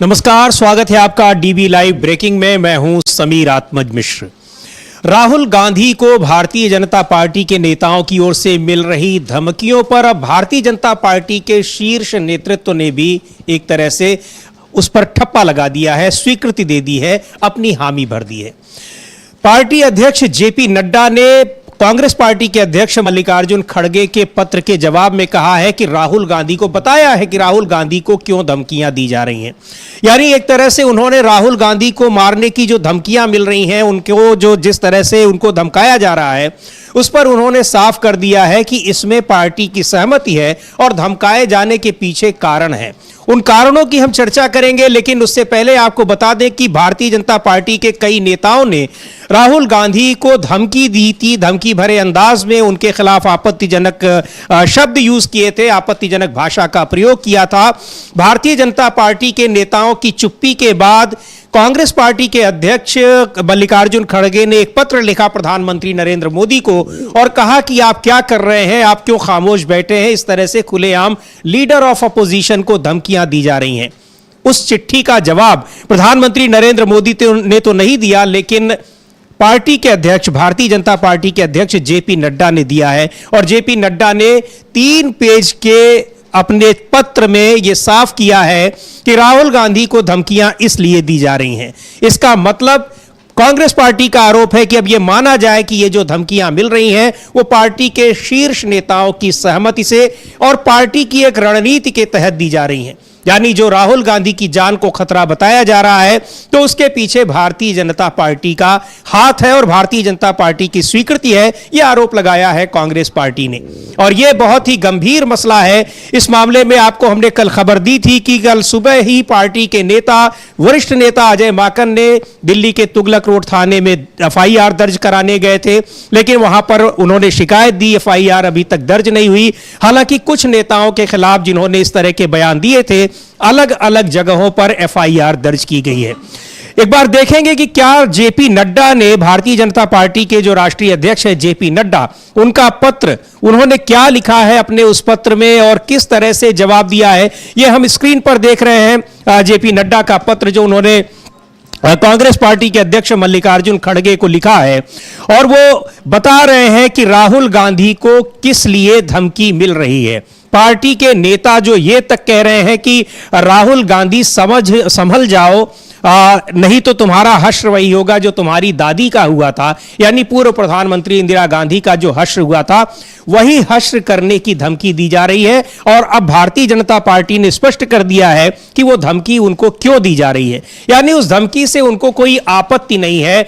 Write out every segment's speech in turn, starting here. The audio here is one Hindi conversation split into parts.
नमस्कार, स्वागत है आपका डीबी लाइव ब्रेकिंग में। मैं हूं समीर आत्मज मिश्र। राहुल गांधी को भारतीय जनता पार्टी के नेताओं की ओर से मिल रही धमकियों पर अब भारतीय जनता पार्टी के शीर्ष नेतृत्व ने भी एक तरह से उस पर ठप्पा लगा दिया है, स्वीकृति दे दी है, अपनी हामी भर दी है। पार्टी अध्यक्ष जेपी नड्डा ने कांग्रेस पार्टी के अध्यक्ष मल्लिकार्जुन खड़गे के पत्र के जवाब में कहा है कि राहुल गांधी को बताया है कि राहुल गांधी को क्यों धमकियां दी जा रही हैं। यानी एक तरह से उन्होंने राहुल गांधी को मारने की जो धमकियां मिल रही हैं, उनको जो जिस तरह से उनको धमकाया जा रहा है, उस पर उन्होंने साफ कर दिया है कि इसमें पार्टी की सहमति है और धमकाए जाने के पीछे कारण है। उन कारणों की हम चर्चा करेंगे, लेकिन उससे पहले आपको बता दें कि भारतीय जनता पार्टी के कई नेताओं ने राहुल गांधी को धमकी दी थी। धमकी भरे अंदाज में उनके खिलाफ आपत्तिजनक शब्द यूज किए थे, आपत्तिजनक भाषा का प्रयोग किया था। भारतीय जनता पार्टी के नेताओं की चुप्पी के बाद कांग्रेस पार्टी के अध्यक्ष मल्लिकार्जुन खड़गे ने एक पत्र लिखा प्रधानमंत्री नरेंद्र मोदी को और कहा कि आप क्या कर रहे हैं, आप क्यों खामोश बैठे हैं। इस तरह से खुलेआम लीडर ऑफ अपोजिशन को धमकियां दी जा रही हैं। उस चिट्ठी का जवाब प्रधानमंत्री नरेंद्र मोदी ने तो नहीं दिया, लेकिन पार्टी के अध्यक्ष, भारतीय जनता पार्टी के अध्यक्ष जेपी नड्डा ने दिया है। और जेपी नड्डा ने 3 पेज के अपने पत्र में यह साफ किया है कि राहुल गांधी को धमकियां इसलिए दी जा रही हैं। इसका मतलब कांग्रेस पार्टी का आरोप है कि अब यह माना जाए कि ये जो धमकियां मिल रही हैं वो पार्टी के शीर्ष नेताओं की सहमति से और पार्टी की एक रणनीति के तहत दी जा रही हैं। यानी जो राहुल गांधी की जान को खतरा बताया जा रहा है, तो उसके पीछे भारतीय जनता पार्टी का हाथ है और भारतीय जनता पार्टी की स्वीकृति है, यह आरोप लगाया है कांग्रेस पार्टी ने। और यह बहुत ही गंभीर मसला है। इस मामले में आपको हमने कल खबर दी थी कि कल सुबह ही पार्टी के नेता, वरिष्ठ नेता अजय माकन ने दिल्ली के तुगलक रोड थाने में एफआईआर दर्ज कराने गए थे, लेकिन वहां पर उन्होंने शिकायत दी। एफआईआर अभी तक दर्ज नहीं हुई। हालांकि कुछ नेताओं के खिलाफ जिन्होंने इस तरह के बयान दिए थे, अलग अलग जगहों पर एफआईआर दर्ज की गई है। एक बार देखेंगे कि क्या जेपी नड्डा ने, भारतीय जनता पार्टी के जो राष्ट्रीय अध्यक्ष है जेपी नड्डा, उनका पत्र, उन्होंने क्या लिखा है अपने उस पत्र में और किस तरह से जवाब दिया है, यह हम स्क्रीन पर देख रहे हैं। जेपी नड्डा का पत्र जो उन्होंने कांग्रेस पार्टी के अध्यक्ष मल्लिकार्जुन खड़गे को लिखा है, और वो बता रहे हैं कि राहुल गांधी को किस लिए धमकी मिल रही है। पार्टी के नेता जो ये तक कह रहे हैं कि राहुल गांधी संभल जाओ, नहीं तो तुम्हारा हश्र वही होगा जो तुम्हारी दादी का हुआ था। यानी पूर्व प्रधानमंत्री इंदिरा गांधी का जो हश्र हुआ था, वही हश्र करने की धमकी दी जा रही है। और अब भारतीय जनता पार्टी ने स्पष्ट कर दिया है कि वो धमकी उनको क्यों दी जा रही है। यानी उस धमकी से उनको कोई आपत्ति नहीं है।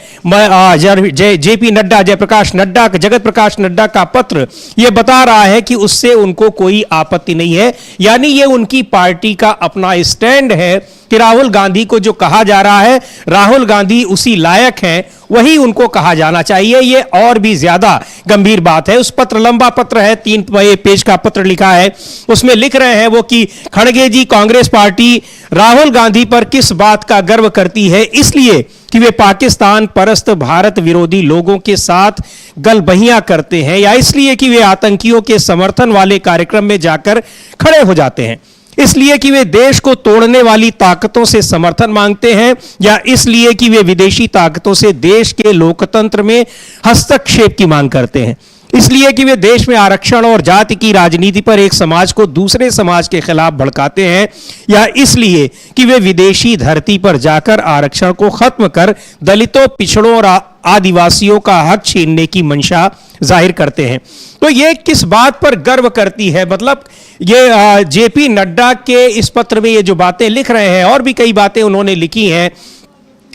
जेपी नड्डा, जयप्रकाश नड्डा, जगत प्रकाश नड्डा का पत्र यह बता रहा है कि उससे उनको कोई आपत्ति नहीं है। यानी ये उनकी पार्टी का अपना स्टैंड है कि राहुल गांधी को जो कहा जा रहा है, राहुल गांधी उसी लायक हैं, वही उनको कहा जाना चाहिए। ये और भी ज्यादा गंभीर बात है। उस पत्र, लंबा पत्र है, 3 पेज का पत्र लिखा है। उसमें लिख रहे हैं वो कि खड़गे जी, कांग्रेस पार्टी राहुल गांधी पर किस बात का गर्व करती है? इसलिए कि वे पाकिस्तान परस्त, भारत विरोधी लोगों के साथ गलबहियां करते हैं, या इसलिए कि वे आतंकियों के समर्थन वाले कार्यक्रम में जाकर खड़े हो जाते हैं, इसलिए कि वे देश को तोड़ने वाली ताकतों से समर्थन मांगते हैं, या इसलिए कि वे विदेशी ताकतों से देश के लोकतंत्र में हस्तक्षेप की मांग करते हैं, इसलिए कि वे देश में आरक्षण और जाति की राजनीति पर एक समाज को दूसरे समाज के खिलाफ भड़काते हैं, या इसलिए कि वे विदेशी धरती पर जाकर आरक्षण को खत्म कर दलितों, पिछड़ों और आदिवासियों का हक छीनने की मंशा जाहिर करते हैं। तो ये किस बात पर गर्व करती है? मतलब ये जेपी नड्डा के इस पत्र में ये जो बातें लिख रहे हैं, और भी कई बातें उन्होंने लिखी हैं,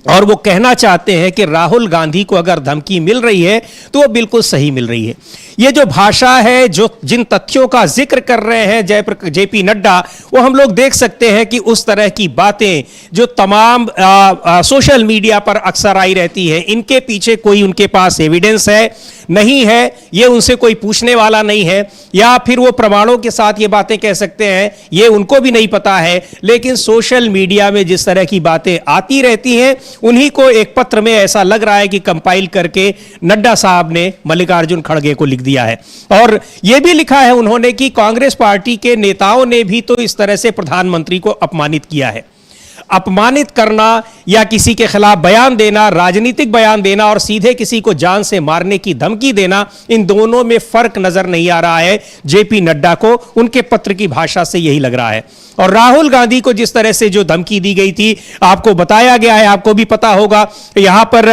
और वो कहना चाहते हैं कि राहुल गांधी को अगर धमकी मिल रही है तो वो बिल्कुल सही मिल रही है। ये जो भाषा है, जो जिन तथ्यों का जिक्र कर रहे हैं जेपी नड्डा, वो हम लोग देख सकते हैं कि उस तरह की बातें जो तमाम सोशल मीडिया पर अक्सर आई रहती है, इनके पीछे कोई उनके पास एविडेंस है नहीं है, ये उनसे कोई पूछने वाला नहीं है, या फिर वो प्रमाणों के साथ ये बातें कह सकते हैं, ये उनको भी नहीं पता है। लेकिन सोशल मीडिया में जिस तरह की बातें आती रहती हैं, उन्हीं को एक पत्र में ऐसा लग रहा है कि कंपाइल करके नड्डा साहब ने मल्लिकार्जुन खड़गे को लिख दिया है। और यह भी लिखा है उन्होंने कि कांग्रेस पार्टी के नेताओं ने भी तो इस तरह से प्रधानमंत्री को अपमानित किया है। अपमानित करना या किसी के खिलाफ बयान देना, राजनीतिक बयान देना और सीधे किसी को जान से मारने की धमकी देना, इन दोनों में फर्क नजर नहीं आ रहा है जेपी नड्डा को। उनके पत्र की भाषा से यही लग रहा है। और राहुल गांधी को जिस तरह से जो धमकी दी गई थी, आपको बताया गया है, आपको भी पता होगा, यहां पर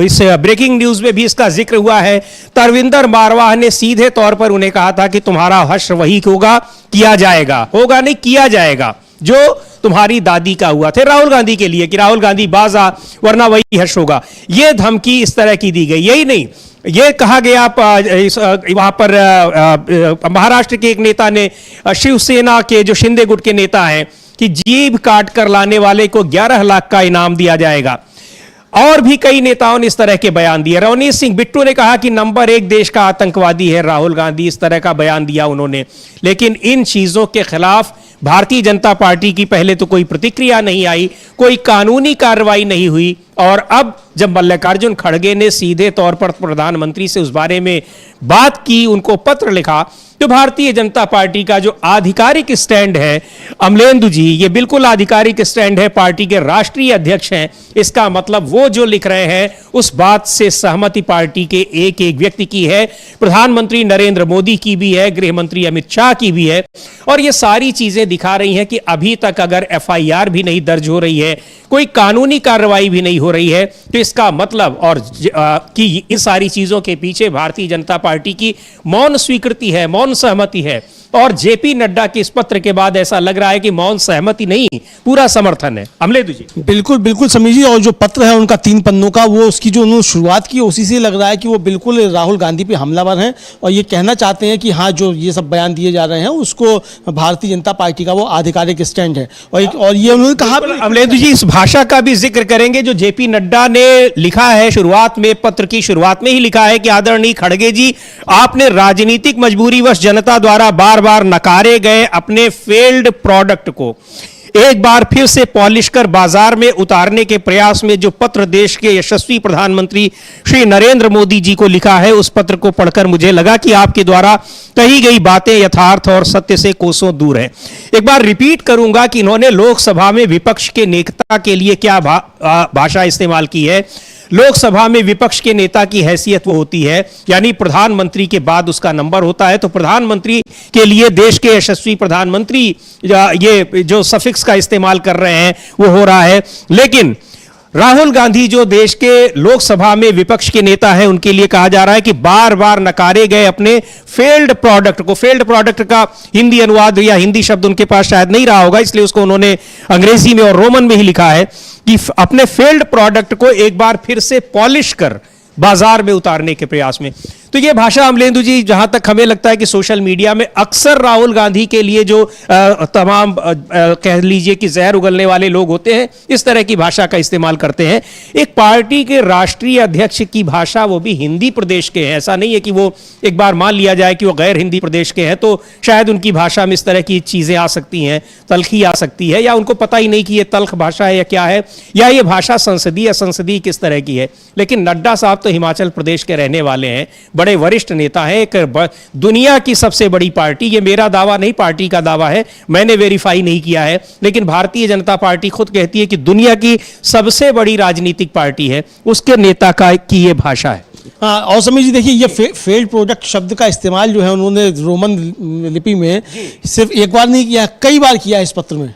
इस ब्रेकिंग न्यूज में भी इसका जिक्र हुआ है। तरविंदर मारवाह ने सीधे तौर पर उन्हें कहा था कि तुम्हारा हश्र वही होगा, किया जाएगा, होगा नहीं किया जाएगा, जो तुम्हारी दादी का हुआ थे राहुल गांधी के लिए, कि राहुल गांधी बाजा वरना वही हर्ष होगा। यह धमकी इस तरह की दी गई। यही नहीं, यह कहा गया वहां पर महाराष्ट्र के एक नेता ने, शिवसेना के जो शिंदे गुट के नेता हैं, कि जीभ काट कर लाने वाले को 11 लाख का इनाम दिया जाएगा। और भी कई नेताओं ने इस तरह के बयान दिए। रवनीत सिंह बिट्टू ने कहा कि नंबर 1 देश का आतंकवादी है राहुल गांधी, इस तरह का बयान दिया उन्होंने। लेकिन इन चीजों के खिलाफ भारतीय जनता पार्टी की पहले तो कोई प्रतिक्रिया नहीं आई, कोई कानूनी कार्रवाई नहीं हुई। और अब जब मल्लिकार्जुन खड़गे ने सीधे तौर पर प्रधानमंत्री से उस बारे में बात की, उनको पत्र लिखा, तो भारतीय जनता पार्टी का जो आधिकारिक स्टैंड है, अमलेंदु जी, ये बिल्कुल आधिकारिक स्टैंड है, पार्टी के राष्ट्रीय अध्यक्ष हैं। इसका मतलब वो जो लिख रहे हैं उस बात से सहमति पार्टी के एक एक व्यक्ति की है, प्रधानमंत्री नरेंद्र मोदी की भी है, गृह मंत्री अमित शाह की भी है। और ये सारी चीजें दिखा रही हैं कि अभी तक अगर एफआईआर भी नहीं दर्ज हो रही है, कोई कानूनी कार्रवाई भी नहीं हो रही है, तो इसका मतलब और कि इन सारी चीजों के पीछे भारतीय जनता पार्टी की मौन स्वीकृति है, मौन सहमति है। और जेपी नड्डा के इस पत्र के बाद ऐसा लग रहा है कि मौन सहमति नहीं, पूरा समर्थन है। अमलेदु जी। बिल्कुल बिल्कुल समीर जी, और जो पत्र है उनका 3 पन्नों का, वो उसकी जो उन्होंने शुरुआत की उसी से लग रहा है कि वो बिल्कुल राहुल गांधी पे हमलावर हैं और ये कहना चाहते हैं कि हाँ, जो ये सब बयान दिए जा रहे हैं उसको भारतीय जनता पार्टी का वो आधिकारिक स्टैंड है। और ये उन्होंने कहा। अमलेदु जी, इस भाषा का भी जिक्र करेंगे जो जेपी नड्डा ने लिखा है शुरुआत में, पत्र की शुरुआत में ही लिखा है कि आदरणीय खड़गे जी, आपने राजनीतिक मजबूरीवश जनता द्वारा बार बार नकारे गए अपने फेल्ड प्रोडक्ट को एक बार फिर से पॉलिश कर बाजार में उतारने के प्रयास में जो पत्र देश के यशस्वी प्रधानमंत्री श्री नरेंद्र मोदी जी को लिखा है, उस पत्र को पढ़कर मुझे लगा कि आपके द्वारा कही गई बातें यथार्थ और सत्य से कोसों दूर है। एक बार रिपीट करूंगा कि इन्होंने लोकसभा में विपक्ष के नेता के लिए क्या भाषा इस्तेमाल की है। लोकसभा में विपक्ष के नेता की हैसियत वो होती है, यानी प्रधानमंत्री के बाद उसका नंबर होता है, तो प्रधानमंत्री के लिए देश के यशस्वी प्रधानमंत्री ये जो सफिक्स का इस्तेमाल कर रहे हैं वो हो रहा है। लेकिन राहुल गांधी जो देश के लोकसभा में विपक्ष के नेता है, उनके लिए कहा जा रहा है कि बार बार नकारे गए अपने फेल्ड प्रोडक्ट को। फेल्ड प्रोडक्ट का हिंदी अनुवाद या हिंदी शब्द उनके पास शायद नहीं रहा होगा, इसलिए उसको उन्होंने अंग्रेजी में और रोमन में ही लिखा है कि अपने फेल्ड प्रोडक्ट को एक बार फिर से पॉलिश कर बाजार में उतारने के प्रयास में। तो ये भाषा अमलेंदु जी, जहां तक हमें लगता है कि सोशल मीडिया में अक्सर राहुल गांधी के लिए जो तमाम कह लीजिए कि जहर उगलने वाले लोग होते हैं, इस तरह की भाषा का इस्तेमाल करते हैं। एक पार्टी के राष्ट्रीय अध्यक्ष की भाषा, वो भी हिंदी प्रदेश के हैं, ऐसा नहीं है कि वो एक बार मान लिया जाए कि वो गैर हिंदी प्रदेश के हैं तो शायद उनकी भाषा में इस तरह की चीजें आ सकती हैं, तलखी आ सकती है, या उनको पता ही नहीं कि ये तल्ख भाषा है या क्या है, या ये भाषा संसदीय असंसदीय किस तरह की है। लेकिन नड्डा साहब तो हिमाचल प्रदेश के रहने वाले हैं, बड़े वरिष्ठ नेता है, एक दुनिया की सबसे बड़ी पार्टी, ये मेरा दावा नहीं, पार्टी का दावा है, मैंने वेरीफाई नहीं किया है, लेकिन भारतीय जनता पार्टी खुद कहती है कि दुनिया की सबसे बड़ी राजनीतिक पार्टी है, उसके नेता का की ये भाषा है। हाँ, और समीर जी देखिए, ये फेल्ड प्रोडक्ट शब्द का इस्तेमाल जो है उन्होंने रोमन लिपि में सिर्फ एक बार नहीं किया, कई बार किया है इस पत्र में,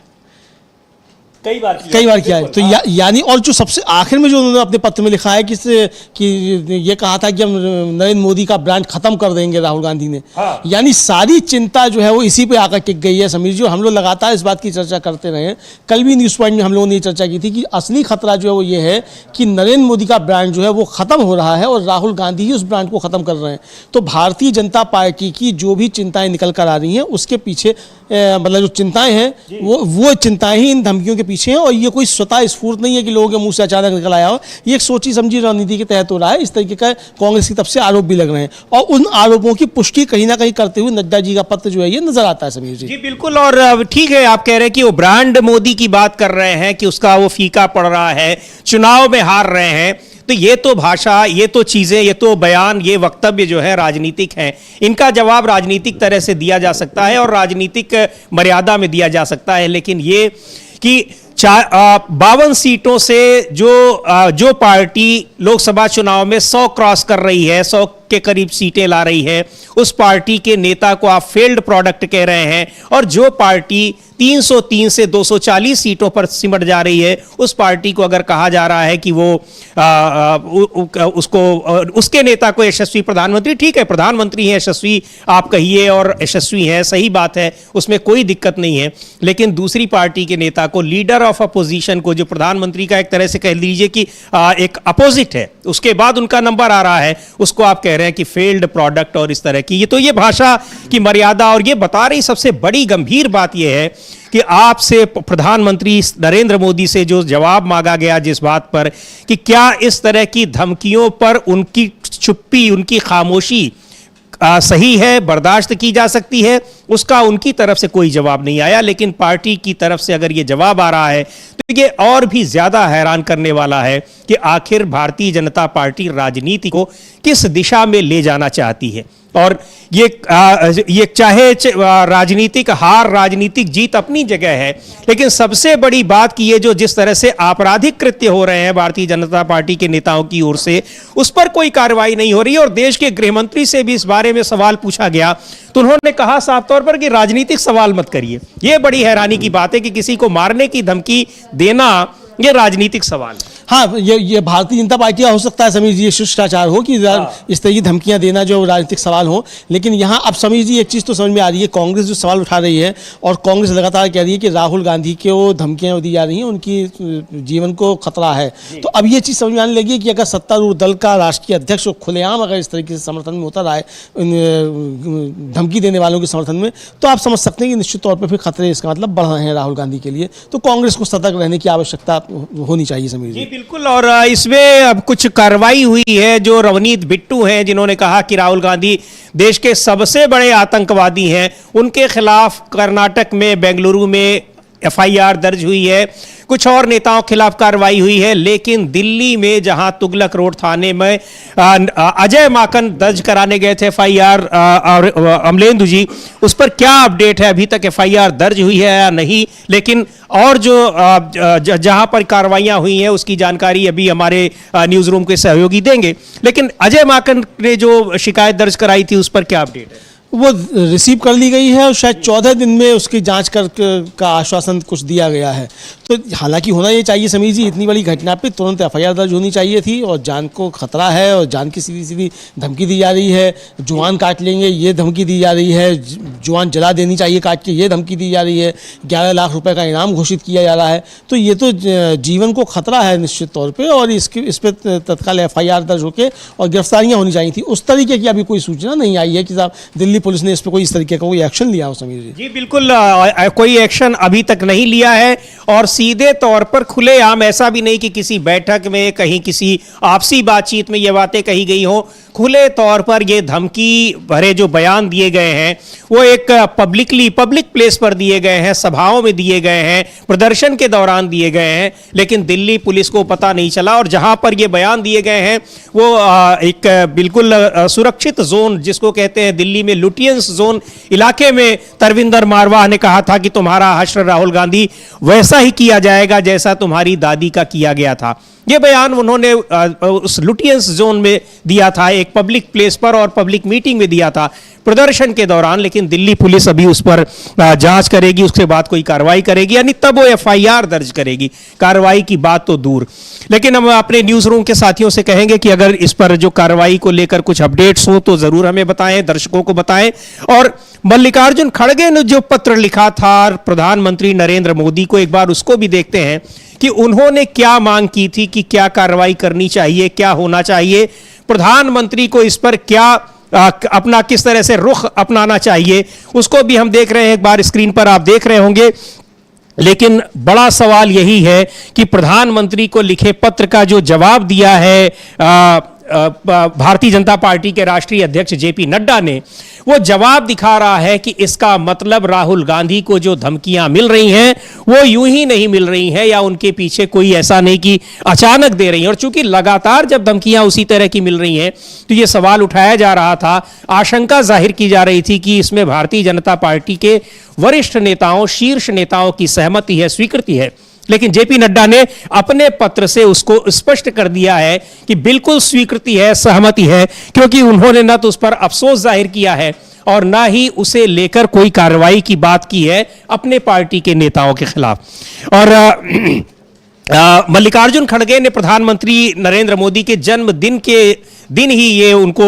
कई बार किया है। तो यानी और जो सबसे आखिर में जो उन्होंने अपने पत्र में लिखा है कि ये कहा था कि हम नरेंद्र मोदी का ब्रांड खत्म कर देंगे राहुल गांधी ने। हाँ। यानी सारी चिंता जो है वो इसी पे आकर टिक गई है समीर जी। हम लोग लगातार इस बात की चर्चा करते रहे, कल भी न्यूज़ पॉइंट में हम लोगों ने ये चर्चा की थी कि असली खतरा जो है वो ये है कि नरेंद्र मोदी का ब्रांड जो है वो खत्म हो रहा है और राहुल गांधी ही उस ब्रांड को खत्म कर रहे हैं। तो भारतीय जनता पार्टी की जो भी चिंताएं निकल कर आ रही हैं उसके पीछे मतलब जो चिंताएं हैं वो चिंताएं ही इन धमकियों के पीछे हैं। और ये कोई स्वतः स्फूर्त नहीं है कि लोगों के मुंह से अचानक निकल आया हो, ये एक सोची समझी रणनीति के तहत हो रहा है। इस तरीके का कांग्रेस की तरफ से आरोप भी लग रहे हैं और उन आरोपों की पुष्टि कहीं ना कहीं करते हुए नड्डा जी का पत्र जो है ये नजर आता है समीर जी। जी बिल्कुल, और ठीक है, आप कह रहे हैं कि वो ब्रांड मोदी की बात कर रहे हैं कि उसका वो फीका पड़ रहा है, चुनाव में हार रहे हैं, तो ये तो भाषा, ये तो चीजें, ये तो बयान, ये वक्तव्य जो है राजनीतिक है। इनका जवाब राजनीतिक तरह से दिया जा सकता है और राजनीतिक मर्यादा में दिया जा सकता है, लेकिन ये कि 52 सीटों से जो पार्टी लोकसभा चुनाव में 100 क्रॉस कर रही है, 100 के करीब सीटें ला रही है, उस पार्टी के नेता को आप फेल्ड प्रोडक्ट कह रहे हैं। और जो पार्टी 303 से 240 सीटों पर सिमट जा रही है, उस पार्टी को अगर कहा जा रहा है कि वो उसके नेता को यशस्वी प्रधानमंत्री, ठीक है, प्रधानमंत्री हैं यशस्वी, आप कहिए, और यशस्वी हैं, सही बात है, उसमें कोई दिक्कत नहीं है। लेकिन दूसरी पार्टी के नेता को, लीडर ऑफ अपोजिशन को, जो प्रधानमंत्री का एक तरह से कह लीजिए कि एक अपोजिट है, उसके बाद उनका नंबर आ रहा है, उसको आप कह रहे हैं कि फेल्ड प्रोडक्ट और इस तरह की। ये भाषा की मर्यादा, और ये बता रही सबसे बड़ी गंभीर बात यह है कि आपसे प्रधानमंत्री नरेंद्र मोदी से जो जवाब मांगा गया जिस बात पर कि क्या इस तरह की धमकियों पर उनकी चुप्पी, उनकी खामोशी सही है, बर्दाश्त की जा सकती है, उसका उनकी तरफ से कोई जवाब नहीं आया। लेकिन पार्टी की तरफ से अगर ये जवाब आ रहा है तो ये और भी ज्यादा हैरान करने वाला है कि आखिर भारतीय जनता पार्टी राजनीति को किस दिशा में ले जाना चाहती है। और ये चाहे राजनीतिक हार, राजनीतिक जीत अपनी जगह है, लेकिन सबसे बड़ी बात कि ये जो जिस तरह से आपराधिक कृत्य हो रहे हैं भारतीय जनता पार्टी के नेताओं की ओर से, उस पर कोई कार्रवाई नहीं हो रही। और देश के गृह मंत्री से भी इस बारे में सवाल पूछा गया तो उन्होंने कहा साफ तौर पर कि राजनीतिक सवाल मत करिए। यह बड़ी हैरानी की बात है कि किसी को मारने की धमकी देना ये राजनीतिक सवाल है। हाँ, ये भारतीय जनता पार्टी का हो सकता है समीर जी, ये शिष्टाचार हो कि इस तरह की धमकियां देना जो राजनीतिक सवाल हो। लेकिन यहाँ अब समीर जी एक चीज़ तो समझ में आ रही है, कांग्रेस जो सवाल उठा रही है, और कांग्रेस लगातार कह रही है कि राहुल गांधी को धमकियां दी जा रही हैं, उनकी जीवन को खतरा है। तो अब ये चीज़ समझ में आने लगी है कि अगर सत्तारूढ़ दल का राष्ट्रीय अध्यक्ष खुलेआम अगर इस तरीके से समर्थन में होता रहा है धमकी देने वालों के समर्थन में, तो आप समझ सकते हैं कि निश्चित तौर पर फिर खतरे इसका मतलब बढ़ रहे हैं राहुल गांधी के लिए। तो कांग्रेस को सतर्क रहने की आवश्यकता होनी चाहिए समीर जी। बिल्कुल। और इसमें अब कुछ कार्रवाई हुई है। जो रवनीत बिट्टू हैं, जिन्होंने कहा कि राहुल गांधी देश के सबसे बड़े आतंकवादी हैं, उनके खिलाफ कर्नाटक में, बेंगलुरु में एफआईआर दर्ज हुई है। कुछ और नेताओं के खिलाफ कार्रवाई हुई है। लेकिन दिल्ली में जहां तुगलक रोड थाने में अजय माकन दर्ज कराने गए थे एफआईआर, अमलेंदु जी, उस पर क्या अपडेट है? अभी तक एफआईआर दर्ज हुई है या नहीं? लेकिन और जो जहां पर कार्रवाइयां हुई हैं उसकी जानकारी अभी हमारे न्यूज रूम के सहयोगी देंगे। लेकिन अजय माकन ने जो शिकायत दर्ज कराई थी उस पर क्या अपडेट है? वो रिसीव कर ली गई है और शायद 14 दिन में उसकी जांच का आश्वासन कुछ दिया गया है। तो हालांकि होना ये चाहिए समीर जी, इतनी बड़ी घटना पे तुरंत एफआईआर दर्ज होनी चाहिए थी, और जान को खतरा है और जान की सीधी सीधी धमकी दी जा रही है। जुबान काट लेंगे ये धमकी दी जा रही है, जुबान जला देनी चाहिए काट के ये धमकी दी जा रही है, 11 लाख रुपए का इनाम घोषित किया जा रहा है। तो ये तो जीवन को खतरा है निश्चित तौर पर, और इस पर तत्काल एफआईआर दर्ज होकर और गिरफ्तारियाँ होनी चाहिए थी। उस तरीके की अभी कोई सूचना नहीं आई है कि साहब दिल्ली पुलिस ने इस पर कोई इस तरीके का कोई एक्शन लिया हो समीर जी। जी बिल्कुल, कोई एक्शन अभी तक नहीं लिया है। और सीधे तौर पर खुलेआम, ऐसा भी नहीं कि किसी बैठक में कहीं किसी आपसी बातचीत में ये बातें कही गई हो, खुले तौर पर ये धमकी भरे जो बयान दिए गए हैं वो एक पब्लिक प्लेस पर दिए गए हैं, सभाओं में दिए गए हैं, प्रदर्शन के दौरान दिए गए हैं। लेकिन दिल्ली पुलिस को पता नहीं चला। और जहां पर ये बयान दिए गए हैं वो एक बिल्कुल सुरक्षित जोन, जिसको कहते हैं दिल्ली में लुटियंस जोन इलाके में, तरविंदर मारवाह ने कहा था कि तुम्हारा हश्र राहुल गांधी वैसा ही किया जाएगा जैसा तुम्हारी दादी का किया गया था। ये बयान उन्होंने उस लुटियंस जोन में दिया था, एक पब्लिक प्लेस पर और पब्लिक मीटिंग में दिया था प्रदर्शन के दौरान। लेकिन दिल्ली पुलिस अभी उस पर जांच करेगी, उसके बाद कोई कार्रवाई करेगी, यानी तब वो एफआईआर दर्ज करेगी। कार्रवाई की बात तो दूर। लेकिन हम अपने न्यूज रूम के साथियों से कहेंगे कि अगर इस पर जो कार्रवाई को लेकर कुछ अपडेट्स हो तो जरूर हमें बताएं, दर्शकों को बताएं। और मल्लिकार्जुन खड़गे ने जो पत्र लिखा था प्रधानमंत्री नरेंद्र मोदी को, एक बार उसको भी देखते हैं कि उन्होंने क्या मांग की थी, कि क्या कार्रवाई करनी चाहिए, क्या होना चाहिए, प्रधानमंत्री को इस पर क्या अपना किस तरह से रुख अपनाना चाहिए, उसको भी हम देख रहे हैं। एक बार स्क्रीन पर आप देख रहे होंगे। लेकिन बड़ा सवाल यही है कि प्रधानमंत्री को लिखे पत्र का जो जवाब दिया है भारतीय जनता पार्टी के राष्ट्रीय अध्यक्ष जेपी नड्डा ने, वो जवाब दिखा रहा है कि इसका मतलब राहुल गांधी को जो धमकियां मिल रही हैं वो यूं ही नहीं मिल रही हैं, या उनके पीछे कोई ऐसा नहीं कि अचानक दे रही हैं। और चूंकि लगातार जब धमकियां उसी तरह की मिल रही हैं तो ये सवाल उठाया जा रहा था, आशंका जाहिर की जा रही थी कि इसमें भारतीय जनता पार्टी के वरिष्ठ नेताओं, शीर्ष नेताओं की सहमति है, स्वीकृति है। लेकिन जेपी नड्डा ने अपने पत्र से उसको स्पष्ट कर दिया है कि बिल्कुल स्वीकृति है, सहमति है, क्योंकि उन्होंने न तो उस पर अफसोस जाहिर किया है और ना ही उसे लेकर कोई कार्रवाई की बात की है अपने पार्टी के नेताओं के खिलाफ। और मल्लिकार्जुन खड़गे ने प्रधानमंत्री नरेंद्र मोदी के जन्मदिन के दिन ही ये उनको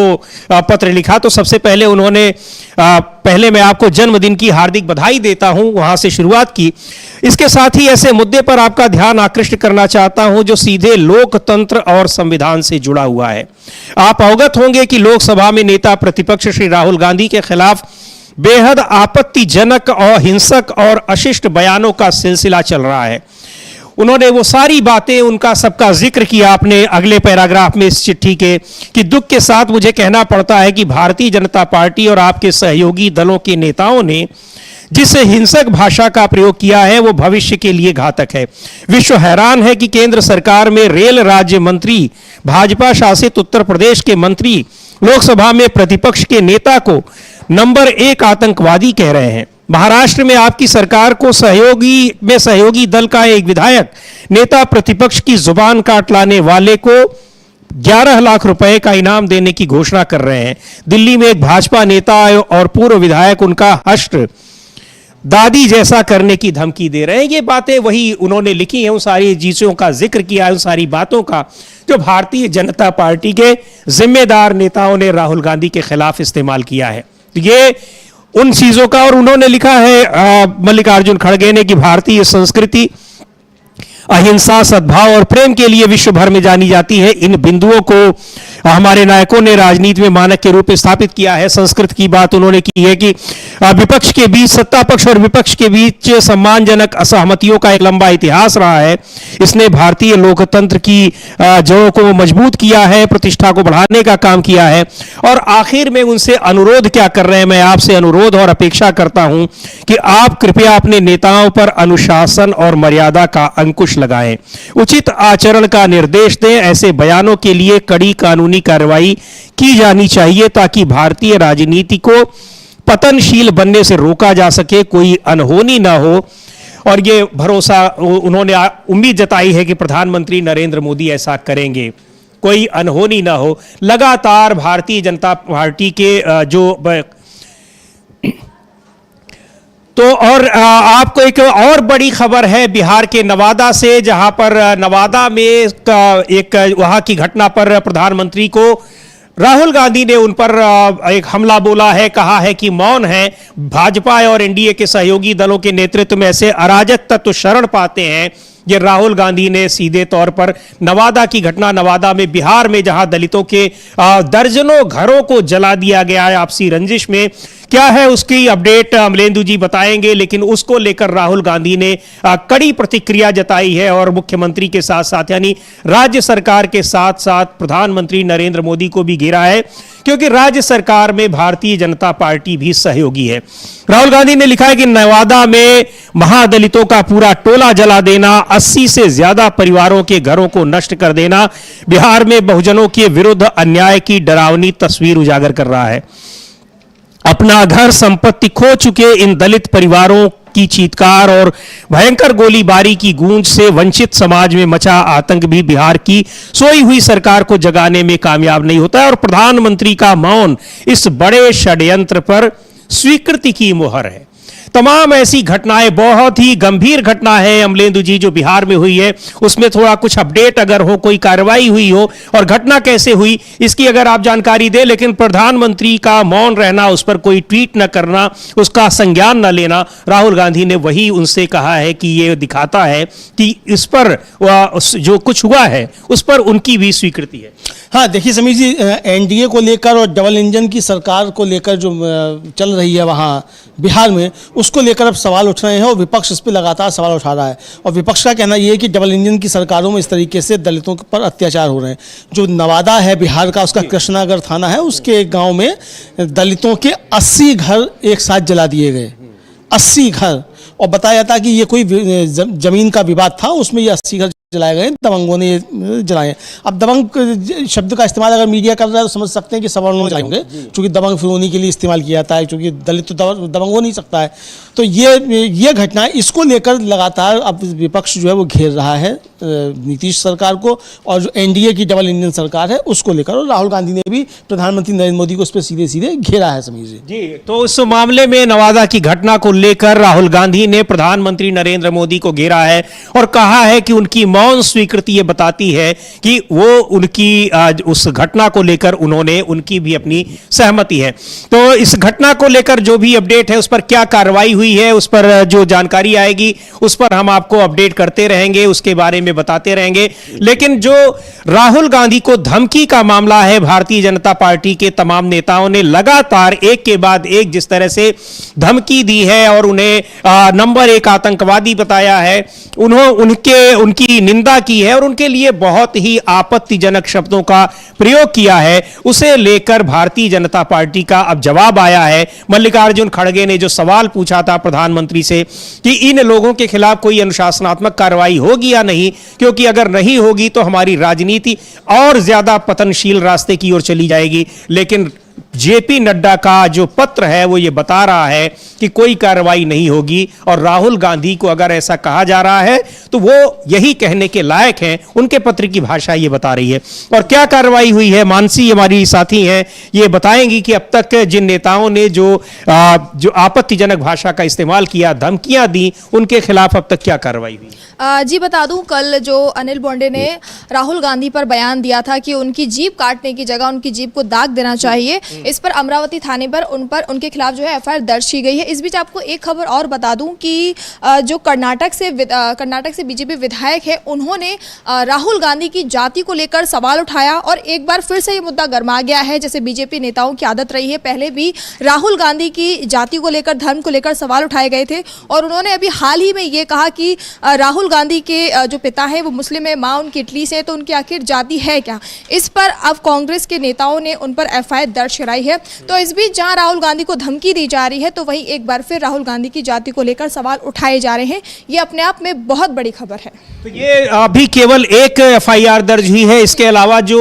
पत्र लिखा। तो सबसे पहले उन्होंने पहले मैं आपको जन्मदिन की हार्दिक बधाई देता हूं, वहां से शुरुआत की। इसके साथ ही ऐसे मुद्दे पर आपका ध्यान आकृष्ट करना चाहता हूं जो सीधे लोकतंत्र और संविधान से जुड़ा हुआ है। आप अवगत होंगे कि लोकसभा में नेता प्रतिपक्ष श्री राहुल गांधी के खिलाफ बेहद आपत्तिजनक और हिंसक और अशिष्ट बयानों का सिलसिला चल रहा है। उन्होंने वो सारी बातें, उनका सबका जिक्र किया अपने अगले पैराग्राफ में इस चिट्ठी के, कि दुख के साथ मुझे कहना पड़ता है कि भारतीय जनता पार्टी और आपके सहयोगी दलों के नेताओं ने जिस हिंसक भाषा का प्रयोग किया है वो भविष्य के लिए घातक है। विश्व हैरान है कि केंद्र सरकार में रेल राज्य मंत्री, भाजपा शासित उत्तर प्रदेश के मंत्री लोकसभा में प्रतिपक्ष के नेता को नंबर 1 आतंकवादी कह रहे हैं। महाराष्ट्र में आपकी सरकार को सहयोगी दल का एक विधायक नेता प्रतिपक्ष की जुबान काट लाने वाले को 11 लाख रुपए का इनाम देने की घोषणा कर रहे हैं। दिल्ली में एक भाजपा नेता और पूर्व विधायक उनका हश्र दादी जैसा करने की धमकी दे रहे हैं। ये बातें वही उन्होंने लिखी हैं, उन सारी चीजों का जिक्र किया है, उन सारी बातों का जो भारतीय जनता पार्टी के जिम्मेदार नेताओं ने राहुल गांधी के खिलाफ इस्तेमाल किया है। ये उन चीजों का, और उन्होंने लिखा है मल्लिकार्जुन खड़गे ने कि भारतीय संस्कृति अहिंसा, सद्भाव और प्रेम के लिए विश्व भर में जानी जाती है। इन बिंदुओं को हमारे नायकों ने राजनीति में मानक के रूप में स्थापित किया है। संस्कृत की बात उन्होंने की है कि विपक्ष के बीच, सत्ता पक्ष और विपक्ष के बीच सम्मानजनक असहमतियों का एक लंबा इतिहास रहा है। इसने भारतीय लोकतंत्र की जड़ों को मजबूत किया है, प्रतिष्ठा को बढ़ाने का काम किया है। और आखिर में उनसे अनुरोध क्या कर रहे हैं, मैं आपसे अनुरोध और अपेक्षा करता हूं कि आप कृपया अपने नेताओं पर अनुशासन और मर्यादा का अंकुश लगाएं, उचित आचरण का निर्देश दें। ऐसे बयानों के लिए कड़ी कानूनी कार्रवाई की जानी चाहिए ताकि भारतीय राजनीति को पतनशील बनने से रोका जा सके, कोई अनहोनी ना हो। और ये भरोसा उन्होंने उम्मीद जताई है कि प्रधानमंत्री नरेंद्र मोदी ऐसा करेंगे, कोई अनहोनी ना हो। लगातार भारतीय जनता पार्टी के जो तो और आपको एक और बड़ी खबर है बिहार के नवादा से, जहां पर नवादा में एक वहां की घटना पर प्रधानमंत्री को राहुल गांधी ने उन पर एक हमला बोला है, कहा है कि मौन है। भाजपा और एनडीए के सहयोगी दलों के नेतृत्व में ऐसे अराजक तत्व शरण पाते हैं। ये राहुल गांधी ने सीधे तौर पर नवादा की घटना, नवादा में, बिहार में, जहां दलितों के दर्जनों घरों को जला दिया गया है आपसी रंजिश में, क्या है उसकी अपडेट अमलेंदु जी बताएंगे। लेकिन उसको लेकर राहुल गांधी ने कड़ी प्रतिक्रिया जताई है और मुख्यमंत्री के साथ साथ यानी राज्य सरकार के साथ साथ प्रधानमंत्री नरेंद्र मोदी को भी घेरा है, क्योंकि राज्य सरकार में भारतीय जनता पार्टी भी सहयोगी है। राहुल गांधी ने लिखा है कि नवादा में महादलितों का पूरा टोला जला देना, 80 से ज्यादा परिवारों के घरों को नष्ट कर देना बिहार में बहुजनों के विरुद्ध अन्याय की डरावनी तस्वीर उजागर कर रहा है। अपना घर संपत्ति खो चुके इन दलित परिवारों की चीत्कार और भयंकर गोलीबारी की गूंज से वंचित समाज में मचा आतंक भी बिहार की सोई हुई सरकार को जगाने में कामयाब नहीं होता है। और प्रधानमंत्री का मौन इस बड़े षड्यंत्र पर स्वीकृति की मुहर है। तमाम ऐसी घटनाएं, बहुत ही गंभीर घटना है अमलेंदु जी जो बिहार में हुई है, उसमें थोड़ा कुछ अपडेट अगर हो, कोई कार्रवाई हुई हो और घटना कैसे हुई इसकी अगर आप जानकारी दें। लेकिन प्रधानमंत्री का मौन रहना, उस पर कोई ट्वीट न करना, उसका संज्ञान न लेना, राहुल गांधी ने वही उनसे कहा है कि ये दिखाता है कि इस पर जो कुछ हुआ है उस पर उनकी भी स्वीकृति है। हाँ, देखिए समीर जी, एनडीए को लेकर और डबल इंजन की सरकार को लेकर जो चल रही है वहाँ बिहार में, उसको लेकर अब सवाल उठ रहे हैं और विपक्ष इस पर लगातार सवाल उठा रहा है। और विपक्ष का कहना यह है कि डबल इंजन की सरकारों में इस तरीके से दलितों पर अत्याचार हो रहे हैं। जो नवादा है बिहार का, उसका कृष्णागढ़ थाना है, उसके एक गाँव में दलितों के 80 घर एक साथ जला दिए गए, 80 घर। और बताया जाता कि ये कोई जमीन का विवाद था, उसमें ये 80 घर जलाए गए, दबंगों ने ये जलाए। अब दबंग शब्द का इस्तेमाल अगर मीडिया कर रहा है तो समझ सकते हैं कि सवर्णों ने जलाए होंगे, क्योंकि दबंग फिर उन्हीं के लिए इस्तेमाल किया जाता है, क्योंकि दलित तो दबंग हो नहीं सकता है। तो ये घटना, इसको लेकर लगातार अब विपक्ष जो है वो घेर रहा है नीतीश सरकार को, और जो एनडीए की डबल इंजन सरकार है उसको लेकर। और राहुल गांधी ने भी प्रधानमंत्री नरेंद्र मोदी को उस पर सीधे सीधे घेरा है। समीर जी, तो उस मामले में नवादा की घटना को लेकर राहुल गांधी ने प्रधानमंत्री नरेंद्र मोदी को घेरा है और कहा है कि उनकी मौन स्वीकृति ये बताती है कि वो उनकी उस घटना को लेकर उनकी भी अपनी सहमति है। तो इस घटना को लेकर जो भी अपडेट है, उस पर क्या कार्रवाई हुई है, उस पर जो जानकारी आएगी उस पर हम आपको अपडेट करते रहेंगे, उसके बारे में बताते रहेंगे। लेकिन जो राहुल गांधी को धमकी का मामला है, भारतीय जनता पार्टी के तमाम नेताओं ने लगातार एक के बाद एक जिस तरह से धमकी दी है और उन्हें नंबर 1 आतंकवादी बताया है, उनकी निंदा की है और उनके लिए बहुत ही आपत्तिजनक शब्दों का प्रयोग किया है, उसे लेकर भारतीय जनता पार्टी का अब जवाब आया है। मल्लिकार्जुन खड़गे ने जो सवाल पूछा था प्रधानमंत्री से कि इन लोगों के खिलाफ कोई अनुशासनात्मक कार्रवाई होगी या नहीं, क्योंकि अगर नहीं होगी तो हमारी राजनीति और ज्यादा पतनशील रास्ते की ओर चली जाएगी। लेकिन जेपी नड्डा का जो पत्र है वो ये बता रहा है कि कोई कार्रवाई नहीं होगी, और राहुल गांधी को अगर ऐसा कहा जा रहा है तो वो यही कहने के लायक हैं, उनके पत्र की भाषा ये बता रही है। और क्या कार्रवाई हुई है, मानसी हमारी साथी हैं, ये बताएंगी कि अब तक जिन नेताओं ने जो आपत्तिजनक भाषा का इस्तेमाल किया, धमकियां दी, उनके खिलाफ अब तक क्या कार्रवाई हुई। जी बता दूं, कल जो अनिल बोंडे ने राहुल गांधी पर बयान दिया था कि उनकी जीप काटने की जगह उनकी जीप को दाग देना चाहिए, इस पर अमरावती थाने पर उनके खिलाफ जो है एफआईआर दर्ज की गई है। इस बीच आपको एक खबर और बता दूं कि जो कर्नाटक से बीजेपी विधायक है, उन्होंने राहुल गांधी की जाति को लेकर सवाल उठाया और एक बार फिर से ये मुद्दा गर्मा गया है। जैसे बीजेपी नेताओं की आदत रही है, पहले भी राहुल गांधी की जाति को लेकर, धर्म को लेकर सवाल उठाए गए थे, और उन्होंने अभी हाल ही में ये कहा कि राहुल गांधी के जो पिता है वो मुस्लिम है, माँ उनकी इटली से, तो उनकी आखिर जाति है क्या। इस पर अब कांग्रेस के नेताओं ने उन पर एफआईआर दर्ज कराई है। तो इस बीच जहां राहुल गांधी को धमकी दी जा रही है, तो वहीं एक बार फिर राहुल गांधी की जाति को लेकर सवाल उठाए जा रहे हैं। ये अपने आप में बहुत बड़ी खबर है। तो ये अभी केवल एक एफआईआर दर्ज हुई है, इसके अलावा जो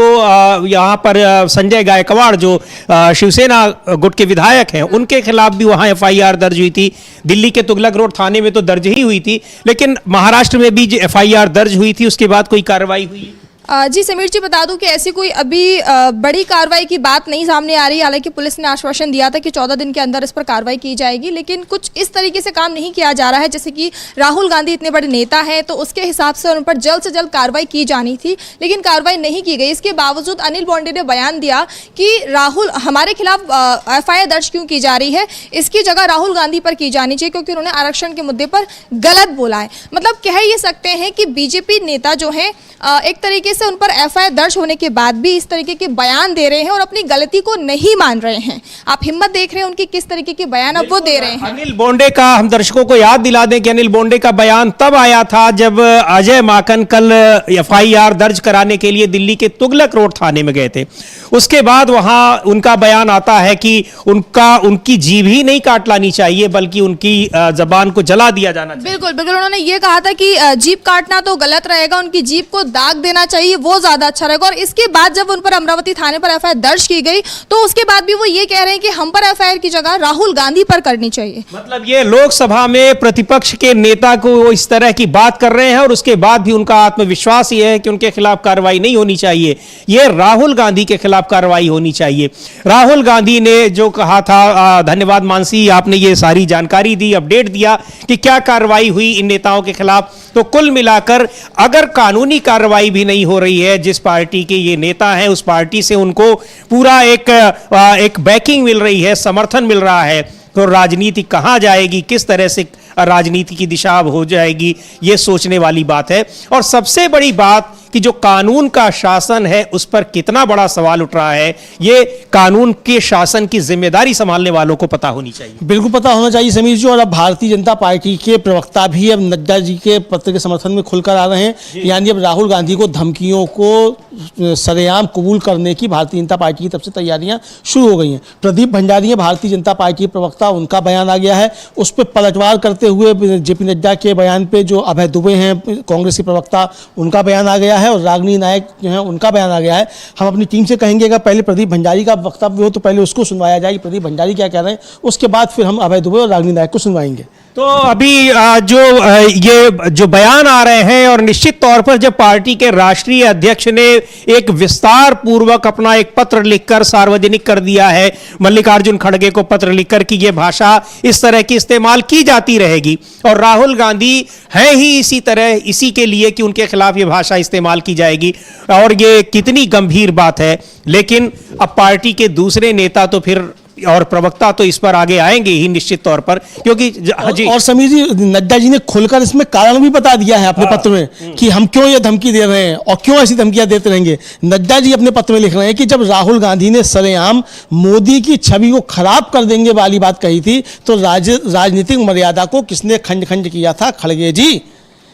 यहाँ पर संजय गायकवाड़ जो शिवसेना गुट के विधायक हैं, उनके खिलाफ भी वहां एफआईआर दर्ज हुई थी। दिल्ली के तुगलक रोड थाने में तो दर्ज ही हुई थी, लेकिन महाराष्ट्र में भी एफआईआर दर्ज हुई थी, उसके बाद कोई कार्रवाई हुई? जी समीर जी, बता दूं कि ऐसी कोई अभी बड़ी कार्रवाई की बात नहीं सामने आ रही। हालांकि पुलिस ने आश्वासन दिया था कि 14 दिन के अंदर इस पर कार्रवाई की जाएगी, लेकिन कुछ इस तरीके से काम नहीं किया जा रहा है। जैसे कि राहुल गांधी इतने बड़े नेता हैं, तो उसके हिसाब से उन पर जल्द से जल्द कार्रवाई की जानी थी, लेकिन कार्रवाई नहीं की गई। इसके बावजूद अनिल बोंडे ने बयान दिया कि राहुल हमारे खिलाफ एफआईआर दर्ज क्यों की जा रही है, इसकी जगह राहुल गांधी पर की जानी चाहिए, क्योंकि उन्होंने आरक्षण के मुद्दे पर गलत बोला है। मतलब कह ये सकते हैं कि बीजेपी नेता जो हैं एक तरीके से उन पर एफआईआर दर्ज होने के बाद भी इस तरीके के बयान दे रहे हैं और अपनी गलती को नहीं मान रहे हैं। आप हिम्मत देख रहे हैं उनकी, किस तरीके के बयान अब वो दे रहे हैं। अनिल बोंडे का हम दर्शकों को याद दिला दें कि अनिल बोंडे का बयान तब आया था जब अजय माकन कल एफआईआर दर्ज कराने के लिए दिल्ली के तुगलक रोड थाने में गए थे। उसके बाद वहां उनका बयान आता है कि उनकी जीभ ही नहीं काट लानी चाहिए, बल्कि उनकी जबान को जला दिया जाना चाहिए। बिल्कुल बिल्कुल, उन्होंने ये कहा था कि जीभ काटना तो गलत रहेगा, उनकी जीभ को दाग देना चाहिए, वो ज्यादा अच्छा रहेगा। और इसके बाद जब उन पर अमरावती थाने पर एफआईआर दर्ज की गई, तो उसके बाद भी वो ये कह रहे हैं कि हम पर एफआईआर की जगह राहुल गांधी पर करनी चाहिए। मतलब ये लोकसभा में प्रतिपक्ष के नेता को वो इस तरह की बात कर रहे हैं, और उसके बाद भी उनका आत्मविश्वास ये है कि उनके खिलाफ कार्रवाई नहीं होनी चाहिए, ये राहुल गांधी के खिलाफ कार्रवाई होनी चाहिए। राहुल गांधी ने जो कहा था, धन्यवाद मानसी, आपने ये सारी जानकारी दी, अपडेट दिया कि क्या कार्रवाई हुई इन नेताओं के खिलाफ। तो कुल मिलाकर अगर कानूनी कार्रवाई भी नहीं हो रही है, जिस पार्टी के ये नेता हैं उस पार्टी से उनको पूरा एक बैकिंग मिल रही है, समर्थन मिल रहा है, तो राजनीति कहां जाएगी, किस तरह से राजनीति की दिशा हो जाएगी, ये सोचने वाली बात है। और सबसे बड़ी बात कि जो कानून का शासन है उस पर कितना बड़ा सवाल उठ रहा है, ये कानून के शासन की जिम्मेदारी संभालने वालों को पता होनी चाहिए। बिल्कुल पता होना चाहिए समीर जी। और अब भारतीय जनता पार्टी के प्रवक्ता भी अब नड्डा जी के पत्र के समर्थन में खुलकर आ रहे हैं, यानी अब राहुल गांधी को धमकियों को सरेआम कबूल करने की भारतीय जनता पार्टी की तरफ से तैयारियां शुरू हो गई हैं। प्रदीप भंडारी भारतीय जनता पार्टी के प्रवक्ता, उनका बयान आ गया है, उस पर पलटवार करते आते हुए जेपी नड्डा के बयान पे जो अभय दुबे हैं कांग्रेस के प्रवक्ता, उनका बयान आ गया है और रागिनी नायक जो हैं उनका बयान आ गया है। हम अपनी टीम से कहेंगे कि पहले प्रदीप भंडारी का वक्तव्य हो तो पहले उसको सुनवाया जाए, प्रदीप भंडारी क्या कह रहे हैं, उसके बाद फिर हम अभय दुबे और रागिनी नायक को सुनवाएंगे। तो अभी ये जो बयान आ रहे हैं और निश्चित तौर पर जब पार्टी के राष्ट्रीय अध्यक्ष ने एक विस्तार पूर्वक अपना एक पत्र लिखकर सार्वजनिक कर दिया है, मल्लिकार्जुन खड़गे को पत्र लिखकर कि ये भाषा इस तरह की इस्तेमाल की जाती रहेगी और राहुल गांधी हैं ही इसी तरह इसी के लिए कि उनके खिलाफ ये भाषा इस्तेमाल की जाएगी, और ये कितनी गंभीर बात है। लेकिन अब पार्टी के दूसरे नेता तो फिर और प्रवक्ता तो इस पर आगे आएंगे ही निश्चित तौर पर, क्योंकि और समीर जी, नड्डा जी ने खुलकर इसमें कारण भी बता दिया है अपने पत्र में कि हम क्यों ये धमकी दे रहे हैं और क्यों ऐसी धमकियां देते रहेंगे। नड्डा जी अपने पत्र में लिख रहे हैं कि जब राहुल गांधी ने सरेआम मोदी की छवि को खराब कर देंगे वाली बात कही थी तो राजनीतिक मर्यादा को किसने खंड खंड किया था? खड़गे जी।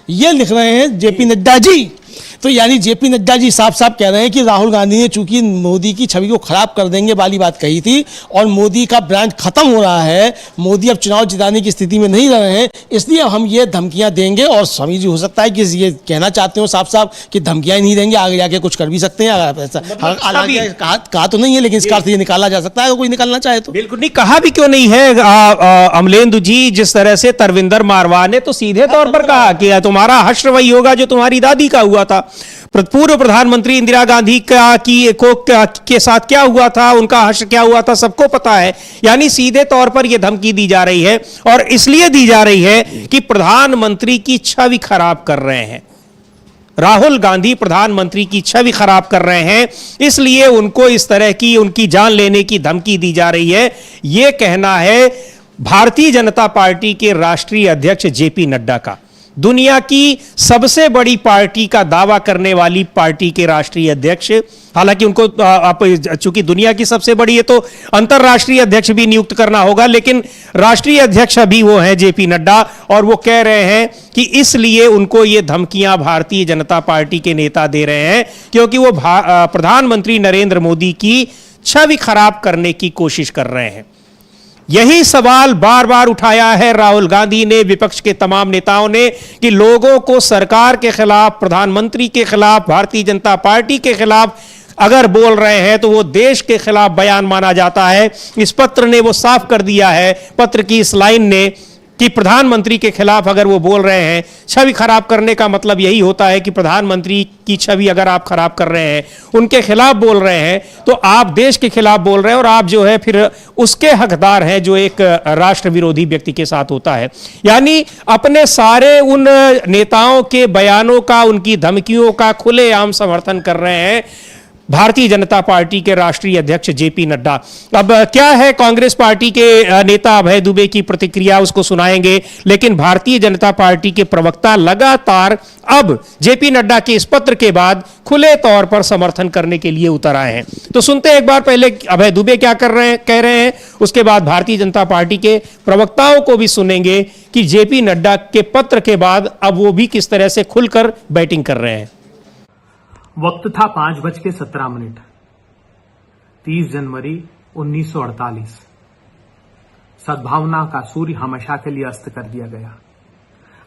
ये लिख रहे हैं जेपी नड्डा जी। तो यानी जेपी नड्डा जी साफ साफ कह रहे हैं कि राहुल गांधी ने चूंकि मोदी की छवि को खराब कर देंगे वाली बात कही थी और मोदी का ब्रांड खत्म हो रहा है, मोदी अब चुनाव जिताने की स्थिति में नहीं रहे हैं, इसलिए हम ये धमकियां देंगे। और स्वामी जी हो सकता है कि ये कहना चाहते हो साफ साफ कि धमकियां नहीं देंगे, आगे जाके कुछ कर भी सकते हैं। अगर ऐसा कहा तो नहीं है, लेकिन इसका अर्थ ये निकाला जा सकता है अगर कोई निकालना चाहे तो। बिल्कुल नहीं, कहा भी क्यों नहीं है अमलेंदु जी। जिस तरह से तरविंदर मारवाह ने तो सीधे तौर पर कहा कि तुम्हारा हश्र वही होगा जो तुम्हारी दादी का हुआ था। पूर्व प्रधानमंत्री इंदिरा गांधी के साथ क्या हुआ था, उनका हश्र क्या हुआ था, सबको पता है। यानी सीधे तौर पर यह धमकी दी जा रही है और इसलिए दी जा रही है कि प्रधानमंत्री की छवि खराब कर रहे हैं। राहुल गांधी प्रधानमंत्री की छवि खराब कर रहे हैं, इसलिए उनको इस तरह की उनकी जान लेने की धमकी दी जा रही है। यह कहना है भारतीय जनता पार्टी के राष्ट्रीय अध्यक्ष जेपी नड्डा का। दुनिया की सबसे बड़ी पार्टी का दावा करने वाली पार्टी के राष्ट्रीय अध्यक्ष, हालांकि उनको चूंकि दुनिया की सबसे बड़ी है तो अंतर्राष्ट्रीय अध्यक्ष भी नियुक्त करना होगा, लेकिन राष्ट्रीय अध्यक्ष अभी वो हैं जेपी नड्डा, और वो कह रहे हैं कि इसलिए उनको ये धमकियां भारतीय जनता पार्टी के नेता दे रहे हैं क्योंकि वो प्रधानमंत्री नरेंद्र मोदी की छवि खराब करने की कोशिश कर रहे हैं। यही सवाल बार बार उठाया है राहुल गांधी ने, विपक्ष के तमाम नेताओं ने, कि लोगों को सरकार के खिलाफ, प्रधानमंत्री के खिलाफ, भारतीय जनता पार्टी के खिलाफ अगर बोल रहे हैं तो वो देश के खिलाफ बयान माना जाता है। इस पत्र ने वो साफ कर दिया है, पत्र की इस लाइन ने, कि प्रधानमंत्री के खिलाफ अगर वो बोल रहे हैं, छवि खराब करने का मतलब यही होता है कि प्रधानमंत्री की छवि अगर आप खराब कर रहे हैं, उनके खिलाफ बोल रहे हैं, तो आप देश के खिलाफ बोल रहे हैं और आप जो है फिर उसके हकदार हैं जो एक राष्ट्र विरोधी व्यक्ति के साथ होता है। यानी अपने सारे उन नेताओं के बयानों का, उनकी धमकियों का खुलेआम समर्थन कर रहे हैं भारतीय जनता पार्टी के राष्ट्रीय अध्यक्ष जेपी नड्डा। अब क्या है कांग्रेस पार्टी के नेता अभय दुबे की प्रतिक्रिया, उसको सुनाएंगे, लेकिन भारतीय जनता पार्टी के प्रवक्ता लगातार अब जेपी नड्डा के इस पत्र के बाद खुले तौर पर समर्थन करने के लिए उतर आए हैं। तो सुनते हैं एक बार पहले अभय दुबे क्या कह रहे हैं, उसके बाद भारतीय जनता पार्टी के प्रवक्ताओं को भी सुनेंगे कि जेपी नड्डा के पत्र के बाद अब वो भी किस तरह से खुलकर बैटिंग कर रहे हैं। वक्त था 5:17, 30 जनवरी 1948। सद्भावना का सूर्य हमेशा के लिए अस्त कर दिया गया।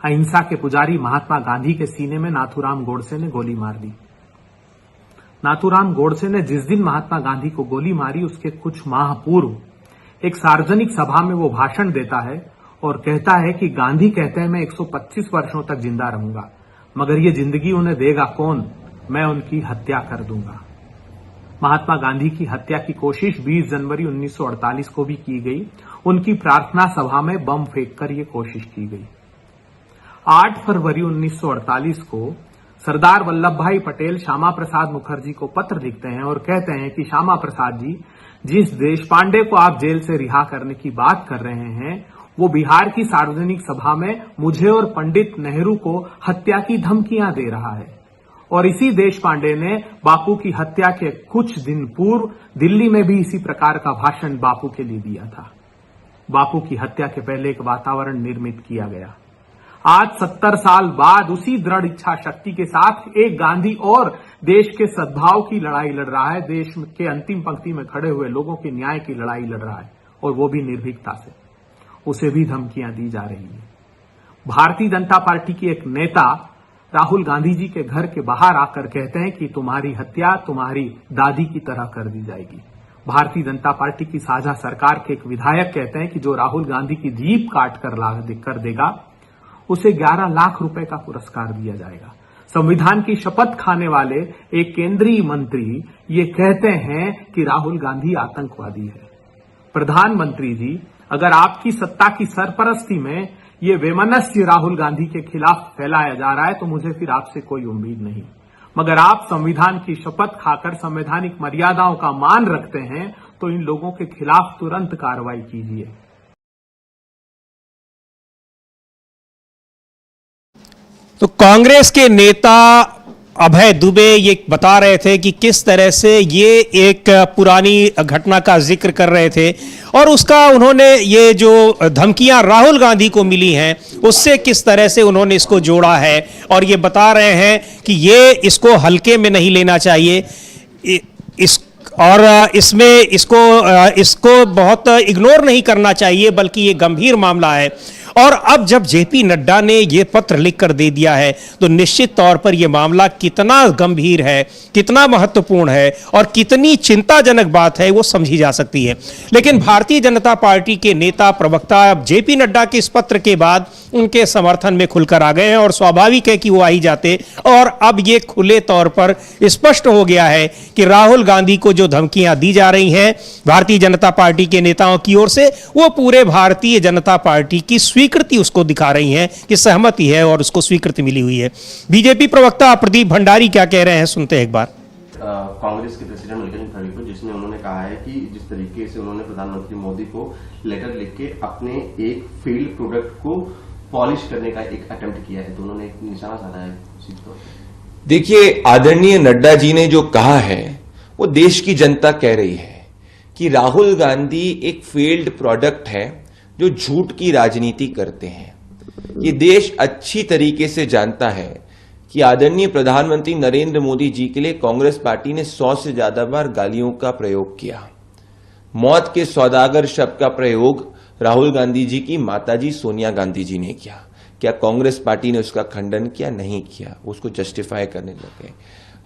अहिंसा के पुजारी महात्मा गांधी के सीने में नाथूराम गोडसे ने गोली मार दी। नाथूराम गोडसे ने जिस दिन महात्मा गांधी को गोली मारी, उसके कुछ माह पूर्व एक सार्वजनिक सभा में वो भाषण देता है और कहता है कि गांधी कहते हैं मैं 125 वर्षों तक जिंदा रहूंगा, मगर ये जिंदगी उन्हें देगा कौन, मैं उनकी हत्या कर दूंगा। महात्मा गांधी की हत्या की कोशिश 20 जनवरी 1948 को भी की गई। उनकी प्रार्थना सभा में बम फेंककर यह कोशिश की गई। 8 फरवरी 1948 को सरदार वल्लभ भाई पटेल श्यामा प्रसाद मुखर्जी को पत्र लिखते हैं और कहते हैं कि श्यामा प्रसाद जी, जिस देशपांडे को आप जेल से रिहा करने की बात कर रहे हैं, वो बिहार की सार्वजनिक सभा में मुझे और पंडित नेहरू को हत्या की धमकियां दे रहा है। और इसी देशपांडे ने बापू की हत्या के कुछ दिन पूर्व दिल्ली में भी इसी प्रकार का भाषण बापू के लिए दिया था। बापू की हत्या के पहले एक वातावरण निर्मित किया गया। आज 70 साल बाद उसी दृढ़ इच्छा शक्ति के साथ एक गांधी और देश के सद्भाव की लड़ाई लड़ रहा है, देश के अंतिम पंक्ति में खड़े हुए लोगों के न्याय की लड़ाई लड़ रहा है, और वो भी निर्भीकता से। उसे भी धमकियां दी जा रही है। भारतीय जनता पार्टी की एक नेता राहुल गांधी जी के घर के बाहर आकर कहते हैं कि तुम्हारी हत्या तुम्हारी दादी की तरह कर दी जाएगी। भारतीय जनता पार्टी की साझा सरकार के एक विधायक कहते हैं कि जो राहुल गांधी की जीभ काट कर देगा उसे 11 लाख रुपए का पुरस्कार दिया जाएगा। संविधान की शपथ खाने वाले एक केंद्रीय मंत्री ये कहते हैं कि राहुल गांधी आतंकवादी है। प्रधानमंत्री जी, अगर आपकी सत्ता की सरपरस्ती में ये वैमनस्य राहुल गांधी के खिलाफ फैलाया जा रहा है तो मुझे फिर आपसे कोई उम्मीद नहीं। मगर आप संविधान की शपथ खाकर संवैधानिक मर्यादाओं का मान रखते हैं तो इन लोगों के खिलाफ तुरंत कार्रवाई कीजिए। तो कांग्रेस के नेता अभय दुबे ये बता रहे थे कि किस तरह से ये एक पुरानी घटना का जिक्र कर रहे थे और उसका उन्होंने ये जो धमकियां राहुल गांधी को मिली हैं उससे किस तरह से उन्होंने इसको जोड़ा है और ये बता रहे हैं कि ये इसको हल्के में नहीं लेना चाहिए और इसमें इसको बहुत इग्नोर नहीं करना चाहिए, बल्कि ये गंभीर मामला है। और अब जब जेपी नड्डा ने ये पत्र लिखकर दे दिया है तो निश्चित तौर पर यह मामला कितना गंभीर है, कितना महत्वपूर्ण है और कितनी चिंताजनक बात है वो समझी जा सकती है। लेकिन भारतीय जनता पार्टी के नेता प्रवक्ता जेपी नड्डा के इस पत्र के बाद उनके समर्थन में खुलकर आ गए हैं और स्वाभाविक है कि वो आ ही जाते। और अब ये खुले तौर पर स्पष्ट हो गया है कि राहुल गांधी को जो धमकियां दी जा रही हैं भारतीय जनता पार्टी के नेताओं की ओर से, वो पूरे भारतीय जनता पार्टी की स्वीकृति उसको दिखा रही हैं कि सहमति है और उसको स्वीकृति मिली हुई है। बीजेपी प्रवक्ता प्रदीप भंडारी क्या कह रहे हैं, सुनते हैं एक बार। कांग्रेस के प्रेसिडेंट मल्लिकार्जुन खड़गे को, जिसने उन्होंने कहा है कि जिस तरीके से उन्होंने प्रधानमंत्री मोदी को लेटर लिख के अपने एक फेल्ड प्रोडक्ट को पॉलिश करने का एक अटेम्प्ट किया है, तो उन्होंने एक निशाना साधा है। देखिए, आदरणीय नड्डा जी ने जो कहा है वो देश की जनता कह रही है कि राहुल गांधी एक फेल्ड प्रोडक्ट है जो झूठ की राजनीति करते हैं। ये देश अच्छी तरीके से जानता है कि आदरणीय प्रधानमंत्री नरेंद्र मोदी जी के लिए कांग्रेस पार्टी ने 100 से ज्यादा बार गालियों का प्रयोग किया। मौत के सौदागर शब्द का प्रयोग राहुल गांधी जी की माताजी सोनिया गांधी जी ने किया। क्या कांग्रेस पार्टी ने उसका खंडन किया? नहीं किया, उसको जस्टिफाई करने लगे।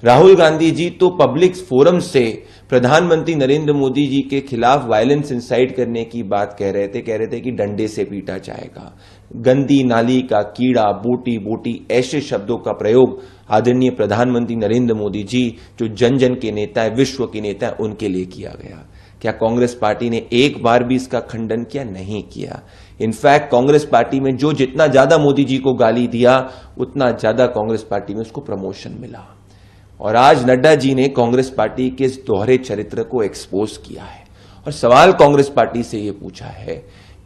राहुल गांधी जी तो पब्लिक फोरम से प्रधानमंत्री नरेंद्र मोदी जी के खिलाफ वायलेंस इंसाइट करने की बात कह रहे थे कि डंडे से पीटा जाएगा, गंदी नाली का कीड़ा, बूटी बूटी, ऐसे शब्दों का प्रयोग आदरणीय प्रधानमंत्री नरेंद्र मोदी जी जो जन जन के नेता है, विश्व के नेता है, उनके लिए किया गया। क्या कांग्रेस पार्टी ने एक बार भी इसका खंडन किया? नहीं किया। इनफैक्ट कांग्रेस पार्टी में जो जितना ज्यादा मोदी जी को गाली दिया उतना ज्यादा कांग्रेस पार्टी में उसको प्रमोशन मिला। और आज नड्डा जी ने कांग्रेस पार्टी के इस दोहरे चरित्र को एक्सपोज किया है और सवाल कांग्रेस पार्टी से यह पूछा है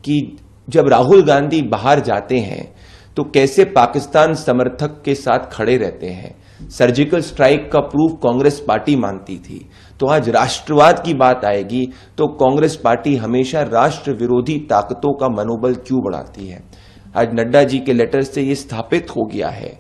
कि जब राहुल गांधी बाहर जाते हैं तो कैसे पाकिस्तान समर्थक के साथ खड़े रहते हैं। सर्जिकल स्ट्राइक का प्रूफ कांग्रेस पार्टी मानती थी, तो आज राष्ट्रवाद की बात आएगी तो कांग्रेस पार्टी हमेशा राष्ट्र विरोधी ताकतों का मनोबल क्यों बढ़ाती है। आज नड्डा जी के लेटर से यह स्थापित हो गया है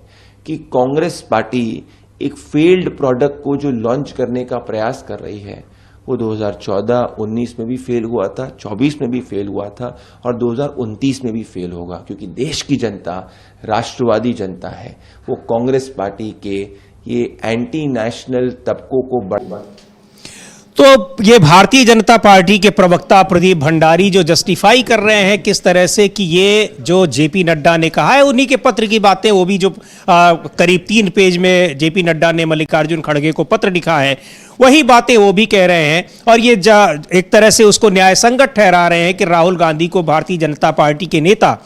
कि कांग्रेस पार्टी एक फेल्ड प्रोडक्ट को जो लॉन्च करने का प्रयास कर रही है वो 2014-19 में भी फेल हुआ था, 24 में भी फेल हुआ था और 2029 में भी फेल होगा, क्योंकि देश की जनता राष्ट्रवादी जनता है। वो कांग्रेस पार्टी के ये एंटी नेशनल तबकों को बढ़ तो ये भारतीय जनता पार्टी के प्रवक्ता प्रदीप भंडारी जो जस्टिफाई कर रहे हैं किस तरह से कि ये जो जेपी नड्डा ने कहा है उन्हीं के पत्र की बातें, वो भी जो करीब 3 पेज में जेपी नड्डा ने मल्लिकार्जुन खड़गे को पत्र लिखा है वही बातें वो भी कह रहे हैं। और ये एक तरह से उसको न्याय संगत ठहरा रहे हैं कि राहुल गांधी को भारतीय जनता पार्टी के नेता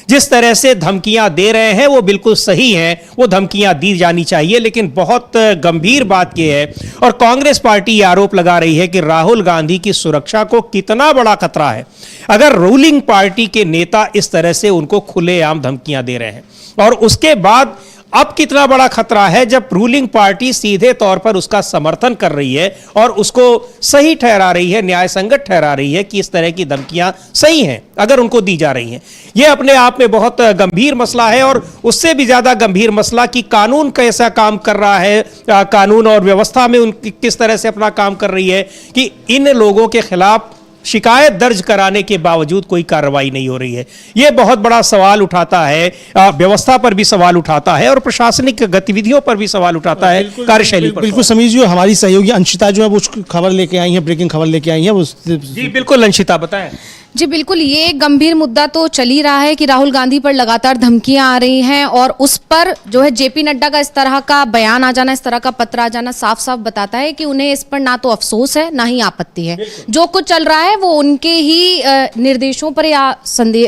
जिस तरह से धमकियां दे रहे हैं वो बिल्कुल सही हैं, वो धमकियां दी जानी चाहिए। लेकिन बहुत गंभीर बात यह है और कांग्रेस पार्टी आरोप लगा रही है कि राहुल गांधी की सुरक्षा को कितना बड़ा खतरा है अगर रूलिंग पार्टी के नेता इस तरह से उनको खुलेआम धमकियां दे रहे हैं। और उसके बाद अब कितना बड़ा खतरा है जब रूलिंग पार्टी सीधे तौर पर उसका समर्थन कर रही है और उसको सही ठहरा रही है, न्याय संगत ठहरा रही है कि इस तरह की धमकियां सही हैं अगर उनको दी जा रही हैं। यह अपने आप में बहुत गंभीर मसला है और उससे भी ज्यादा गंभीर मसला कि कानून कैसा काम कर रहा है, कानून और व्यवस्था में उनकी किस तरह से अपना काम कर रही है कि इन लोगों के खिलाफ शिकायत दर्ज कराने के बावजूद कोई कार्रवाई नहीं हो रही है। यह बहुत बड़ा सवाल उठाता है, व्यवस्था पर भी सवाल उठाता है और प्रशासनिक गतिविधियों पर भी सवाल उठाता है, कार्यशैली पर। बिल्कुल समीर जी, हमारी सहयोगी अंशिता जो है वो खबर लेके आई है, ब्रेकिंग खबर लेके आई है वो। जी बिल्कुल अंशिता, बताएं। जी बिल्कुल, ये एक गंभीर मुद्दा तो चल ही रहा है कि राहुल गांधी पर लगातार धमकियां आ रही हैं और उस पर जो है जेपी नड्डा का इस तरह का बयान आ जाना, इस तरह का पत्र आ जाना साफ साफ बताता है कि उन्हें इस पर ना तो अफसोस है ना ही आपत्ति है। जो कुछ चल रहा है वो उनके ही निर्देशों पर या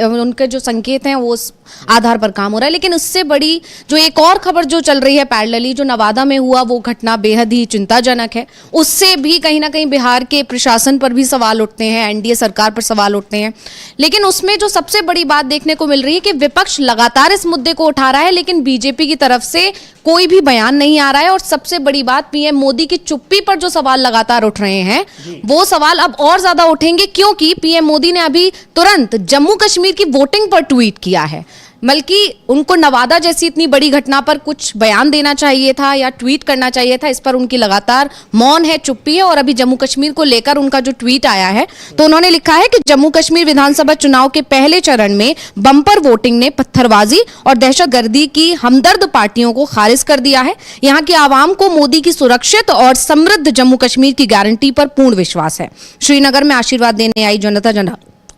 उनके जो संकेत हैं वो उस आधार पर काम हो रहा है। लेकिन उससे बड़ी जो एक और खबर जो चल रही है पैरेलली, जो नवादा में हुआ वो घटना बेहद ही चिंताजनक है। उससे भी कहीं ना कहीं बिहार के प्रशासन पर भी सवाल उठते हैं, एनडीए सरकार पर सवाल उठते हैं। लेकिन उसमें जो सबसे बड़ी बात देखने को मिल रही है कि विपक्ष लगातार इस मुद्दे को उठा रहा है, लेकिन बीजेपी की तरफ से कोई भी बयान नहीं आ रहा है। और सबसे बड़ी बात, पीएम मोदी की चुप्पी पर जो सवाल लगातार उठ रहे हैं वो सवाल अब और ज्यादा उठेंगे, क्योंकि पीएम मोदी ने अभी तुरंत जम्मू कश्मीर की वोटिंग पर ट्वीट किया है। बल्कि उनको नवादा जैसी इतनी बड़ी घटना पर कुछ बयान देना चाहिए था या ट्वीट करना चाहिए था, इस पर उनकी लगातार मौन है, चुप्पी है। और अभी जम्मू कश्मीर को लेकर उनका जो ट्वीट आया है तो उन्होंने लिखा है कि जम्मू कश्मीर विधानसभा चुनाव के पहले चरण में बम्पर वोटिंग ने पत्थरबाजी और दहशतगर्दी की हमदर्द पार्टियों को खारिज कर दिया है। यहाँ की आवाम को मोदी की सुरक्षित और समृद्ध जम्मू कश्मीर की गारंटी पर पूर्ण विश्वास है। श्रीनगर में आशीर्वाद देने आई जनता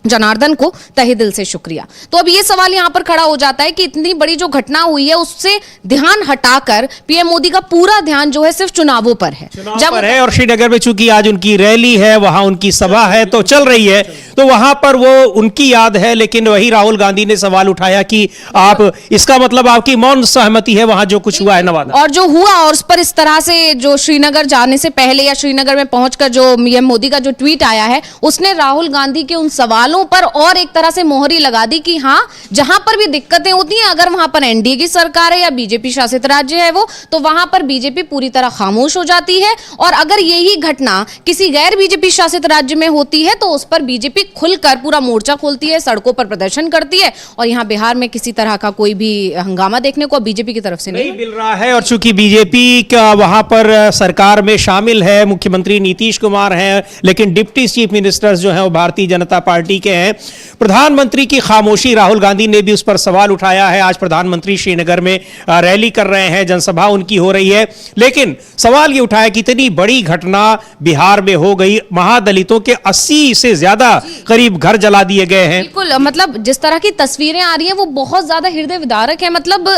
जनार्दन को तहे दिल से शुक्रिया। तो अब ये सवाल यहाँ पर खड़ा हो जाता है कि इतनी बड़ी जो घटना हुई है उससे ध्यान हटाकर पीएम मोदी का पूरा ध्यान जो है सिर्फ चुनावों पर है। जब पर है और श्रीनगर में चूंकि आज उनकी रैली है, वहां उनकी सभा है तो चल रही है, तो वहां पर वो उनकी याद है। लेकिन वही राहुल गांधी ने सवाल उठाया कि आप, इसका मतलब आपकी मौन सहमति है वहां जो कुछ हुआ है नवादा, और जो हुआ और उस पर इस तरह से जो श्रीनगर जाने से पहले या श्रीनगर में पहुंचकर जो पीएम मोदी का जो ट्वीट आया है उसने राहुल गांधी के उन सवालों पर और एक तरह से मोहरी लगा दी कि हाँ, जहां पर भी दिक्कतें होती हैं, अगर वहां पर एनडीए की सरकार है या बीजेपी शासित राज्य है वो, तो वहां पर बीजेपी पूरी तरह खामोश हो जाती है। और अगर यही घटना किसी गैर बीजेपी शासित राज्य में होती है तो उस पर बीजेपी खुलकर पूरा मोर्चा खोलती है, सड़कों पर प्रदर्शन करती है। और यहाँ बिहार में किसी तरह का कोई भी हंगामा देखने को बीजेपी की तरफ से नहीं मिल रहा है। और चूंकि बीजेपी का वहां पर सरकार में शामिल है, मुख्यमंत्री नीतीश कुमार हैं, लेकिन डिप्टी चीफ मिनिस्टर्स जो हैं वो भारतीय जनता पार्टी के हैं। प्रधानमंत्री की खामोशी, राहुल गांधी ने भी उस पर सवाल उठाया है। आज प्रधानमंत्री श्रीनगर में रैली कर रहे हैं, जनसभा उनकी हो रही है, लेकिन सवाल ये उठाया कि इतनी बड़ी घटना बिहार में हो गई, महादलितों के 80 से ज्यादा करीब घर जला दिए गए हैं। बिल्कुल, मतलब जिस तरह की तस्वीरें आ रही हैं वो बहुत ज्यादा हृदय विदारक है। मतलब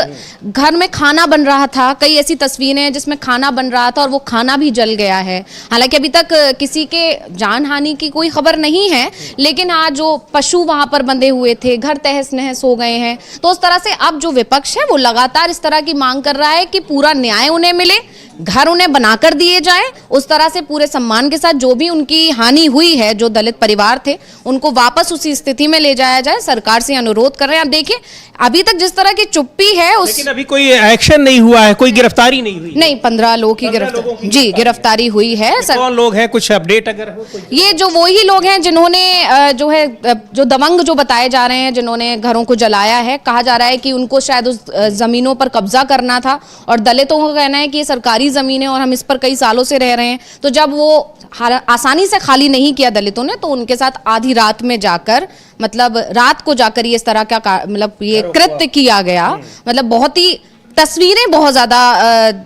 घर में खाना बन रहा था, कई ऐसी तस्वीरें हैं जिसमें खाना बन रहा था और वो खाना भी जल गया है। हालांकि अभी तक किसी के जान हानि की कोई खबर नहीं है, लेकिन आज जो पशु वहां पर बंधे हुए थे, घर तहस नहस हो गए हैं। तो उस तरह से अब जो विपक्ष है वो लगातार इस तरह की मांग कर रहा है कि पूरा न्याय उन्हें मिले, घर उन्हें बनाकर दिए जाए, उस तरह से पूरे सम्मान के साथ जो भी उनकी हानि हुई है, जो दलित परिवार थे उनको वापस उसी स्थिति में ले जाया जाए। सरकार से अनुरोध कर रहे हैं। अब देखिए, अभी तक जिस तरह की चुप्पी है लेकिन अभी कोई एक्शन नहीं हुआ है, कोई गिरफ्तारी नहीं हुई। नहीं, 15 लोगों की गिरफ्तारी हुई है। कौन लोग हैं, कुछ अपडेट अगर हो कोई? ये जो वही लोग हैं जिन्होंने जो दबंग जो बताए जा रहे हैं, जिन्होंने घरों को जलाया है। कहा जा रहा है कि उनको शायद उस जमीनों पर कब्जा करना था और दलितों का कहना है कि ये सरकारी जमीन है और हम इस पर कई सालों से रह रहे हैं। तो जब वो आसानी से खाली नहीं किया दलितों ने, तो उनके साथ आधी रात में जाकर, मतलब रात को जाकर ये इस तरह का मतलब ये कृत्य किया गया। मतलब बहुत ही तस्वीरें बहुत ज्यादा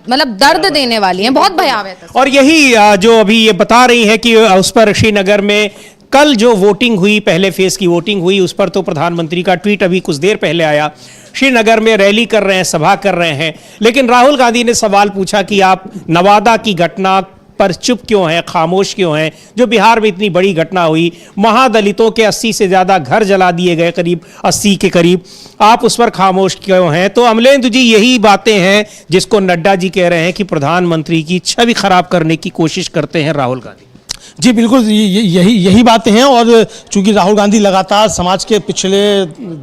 मतलब दर्द देने वाली हैं, बहुत भयावह। और यही जो अभी ये बता रही है कि उस पर श्रीनगर में कल जो वोटिंग हुई, पहले फेज की वोटिंग हुई, उस पर तो प्रधानमंत्री का ट्वीट अभी कुछ देर पहले आया। श्रीनगर में रैली कर रहे हैं, सभा कर रहे हैं, लेकिन राहुल गांधी ने सवाल पूछा कि आप नवादा की घटना पर चुप क्यों हैं, खामोश क्यों हैं, जो बिहार में इतनी बड़ी घटना हुई, महादलितों के 80 से ज्यादा घर जला दिए गए, करीब 80 के करीब, आप उस पर खामोश क्यों हैं? तो अमलेंदु जी, यही बातें हैं जिसको नड्डा जी कह रहे हैं कि प्रधानमंत्री की छवि खराब करने की कोशिश करते हैं राहुल गांधी। जी बिल्कुल, यही बातें हैं। और चूंकि राहुल गांधी लगातार समाज के पिछड़े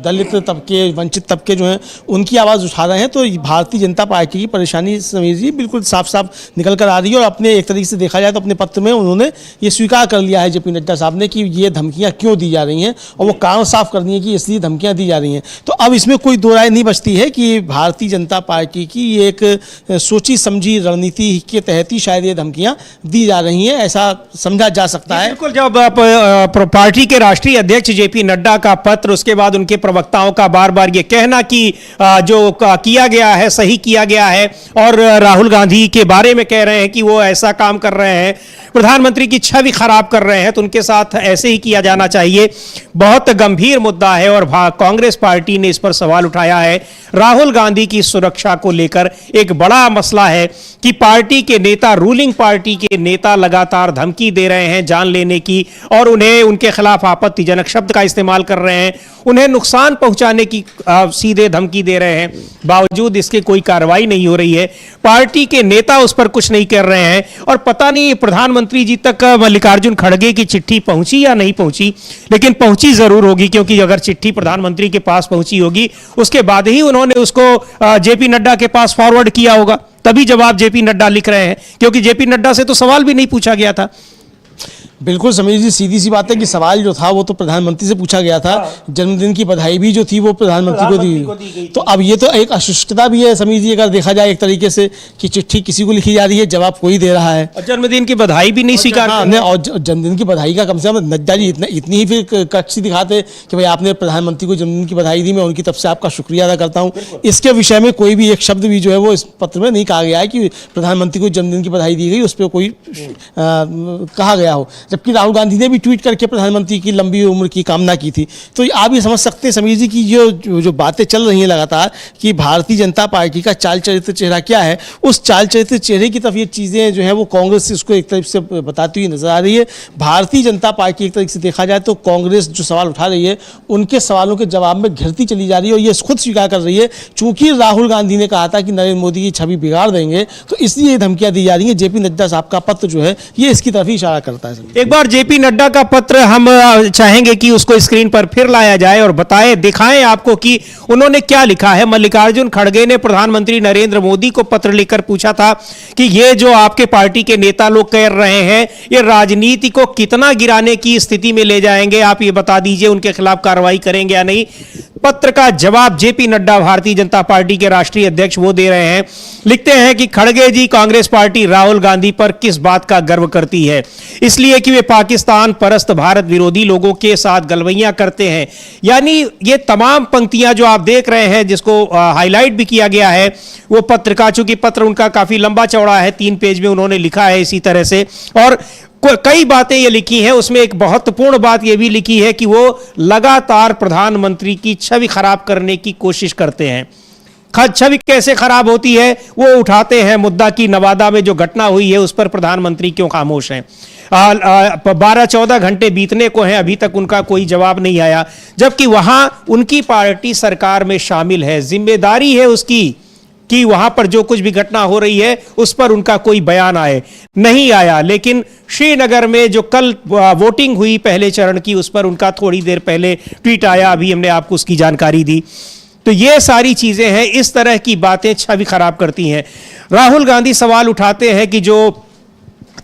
दलित तबके, वंचित तबके जो हैं उनकी आवाज़ उठा रहे हैं, तो भारतीय जनता पार्टी की परेशानी समीर जी बिल्कुल साफ साफ निकल कर आ रही है। और अपने एक तरीके से देखा जाए तो अपने पत्र में उन्होंने ये स्वीकार कर लिया है जेपी नड्डा साहब ने कि ये धमकियाँ क्यों दी जा रही हैं, और वो कारण साफ कर दी है कि इसलिए धमकियाँ दी जा रही हैं। तो अब इसमें कोई दो राय नहीं बचती है कि भारतीय जनता पार्टी की एक सोची समझी रणनीति के तहत ही शायद ये धमकियाँ दी जा रही हैं, ऐसा समझा समझा जा सकता है। बिल्कुल, जब पार्टी के राष्ट्रीय अध्यक्ष जेपी नड्डा का पत्र, उसके बाद उनके प्रवक्ताओं का बार बार ये कहना कि जो किया गया है सही किया गया है, और राहुल गांधी के बारे में कह रहे हैं कि वो ऐसा काम कर रहे हैं, प्रधानमंत्री की छवि खराब कर रहे हैं, तो उनके साथ ऐसे ही किया जाना चाहिए। बहुत गंभीर मुद्दा है और कांग्रेस पार्टी ने इस पर सवाल उठाया है। राहुल गांधी की सुरक्षा को लेकर एक बड़ा मसला है कि पार्टी के नेता, रूलिंग पार्टी के नेता लगातार धमकी दे रहे हैं जान लेने की, और उन्हें उनके खिलाफ आपत्तिजनक शब्द का इस्तेमाल कर रहे हैं, उन्हें नुकसान पहुंचाने की सीधे धमकी दे रहे हैं। बावजूद इसके कोई कार्रवाई नहीं हो रही है, पार्टी के नेता उस पर कुछ नहीं कर रहे हैं, और पता नहीं प्रधानमंत्री जी तक मल्लिकार्जुन खड़गे की चिट्ठी पहुंची या नहीं पहुंची, लेकिन पहुंची जरूर होगी, क्योंकि अगर चिट्ठी प्रधानमंत्री के पास पहुंची होगी उसके बाद ही उन्होंने उसको जेपी नड्डा के पास फॉरवर्ड किया होगा, तभी जवाब जेपी नड्डा लिख रहे हैं, क्योंकि जेपी नड्डा से तो सवाल भी नहीं पूछा गया था। बिल्कुल समीर जी, सीधी सी बात है कि सवाल जो था वो तो प्रधानमंत्री से पूछा गया था। जन्मदिन की बधाई भी जो थी वो प्रधानमंत्री को दी गई। तो अब ये तो एक अशिष्टता भी है समीर जी, अगर देखा जाए एक तरीके से, कि चिट्ठी किसी को लिखी जा रही है, जवाब कोई दे रहा है, और जन्मदिन की बधाई भी नहीं स्वीकार। और जन्मदिन की बधाई का कम से कम नड्डा जी इतनी ही फिर कक्षी दिखाते कि भाई आपने प्रधानमंत्री को जन्मदिन की बधाई दी, मैं उनकी तरफ से आपका शुक्रिया अदा करता हूँ। इसके विषय में कोई भी एक शब्द भी जो है वो इस पत्र में नहीं कहा गया है कि प्रधानमंत्री को जन्मदिन की बधाई दी गई, उस पर कोई कहा गया हो। जबकि राहुल गांधी ने भी ट्वीट करके प्रधानमंत्री की लंबी उम्र की कामना की थी। तो आप ये समझ सकते हैं समीर जी की जो बातें चल रही हैं लगातार, कि भारतीय जनता पार्टी का चाल चरित्र चेहरा क्या है, उस चाल चरित्र चेहरे की तरफ ये चीज़ें जो है वो कांग्रेस इसको एक तरफ से बताती हुई नजर आ रही है। भारतीय जनता पार्टी एक तरीके से देखा जाए तो कांग्रेस जो सवाल उठा रही है उनके सवालों के जवाब में घिरती चली जा रही है, और ये खुद स्वीकार कर रही है चूंकि राहुल गांधी ने कहा था कि नरेंद्र मोदी की छवि बिगाड़ देंगे, तो इसलिए ये धमकियां दी जा रही है। जेपी नड्डा साहब का पत्र जो है ये इसकी तरफ ही इशारा करता है। एक बार जेपी नड्डा का पत्र हम चाहेंगे कि उसको स्क्रीन पर फिर लाया जाए और दिखाएं आपको कि उन्होंने क्या लिखा है। मल्लिकार्जुन खड़गे ने प्रधानमंत्री नरेंद्र मोदी को पत्र लिखकर पूछा था कि ये जो आपके पार्टी के नेता लोग कर रहे हैं ये राजनीति को कितना गिराने की स्थिति में ले जाएंगे, आप ये बता दीजिए, उनके खिलाफ कार्रवाई करेंगे या नहीं। पत्र का जवाब जेपी नड्डा, भारतीय जनता पार्टी के राष्ट्रीय अध्यक्ष, वो दे रहे हैं। लिखते हैं कि खड़गे जी, कांग्रेस पार्टी राहुल गांधी पर किस बात का गर्व करती है? इसलिए कि वे पाकिस्तान परस्त, भारत विरोधी लोगों के साथ गलवैयां करते हैं। यानी ये तमाम पंक्तियां जो आप देख रहे हैं, जिसको हाईलाइट भी किया गया है, वो पत्र का, चूंकि पत्र उनका काफी लंबा चौड़ा है, 3 पेज में उन्होंने लिखा है इसी तरह से, और कई बातें ये लिखी हैं। उसमें एक महत्वपूर्ण बात ये भी लिखी है कि वो लगातार प्रधानमंत्री की छवि खराब करने की कोशिश करते हैं। छवि कैसे खराब होती है वो उठाते हैं मुद्दा की नवादा में जो घटना हुई है उस पर प्रधानमंत्री क्यों खामोश हैं। 12-14 घंटे बीतने को हैं, अभी तक उनका कोई जवाब नहीं आया, जबकि वहां उनकी पार्टी सरकार में शामिल है, जिम्मेदारी है उसकी कि वहां पर जो कुछ भी घटना हो रही है उस पर उनका कोई बयान आए। नहीं आया। लेकिन श्रीनगर में जो कल वोटिंग हुई पहले चरण की, उस पर उनका थोड़ी देर पहले ट्वीट आया, अभी हमने आपको उसकी जानकारी दी। तो ये सारी चीजें हैं, इस तरह की बातें छवि खराब करती हैं। राहुल गांधी सवाल उठाते हैं कि जो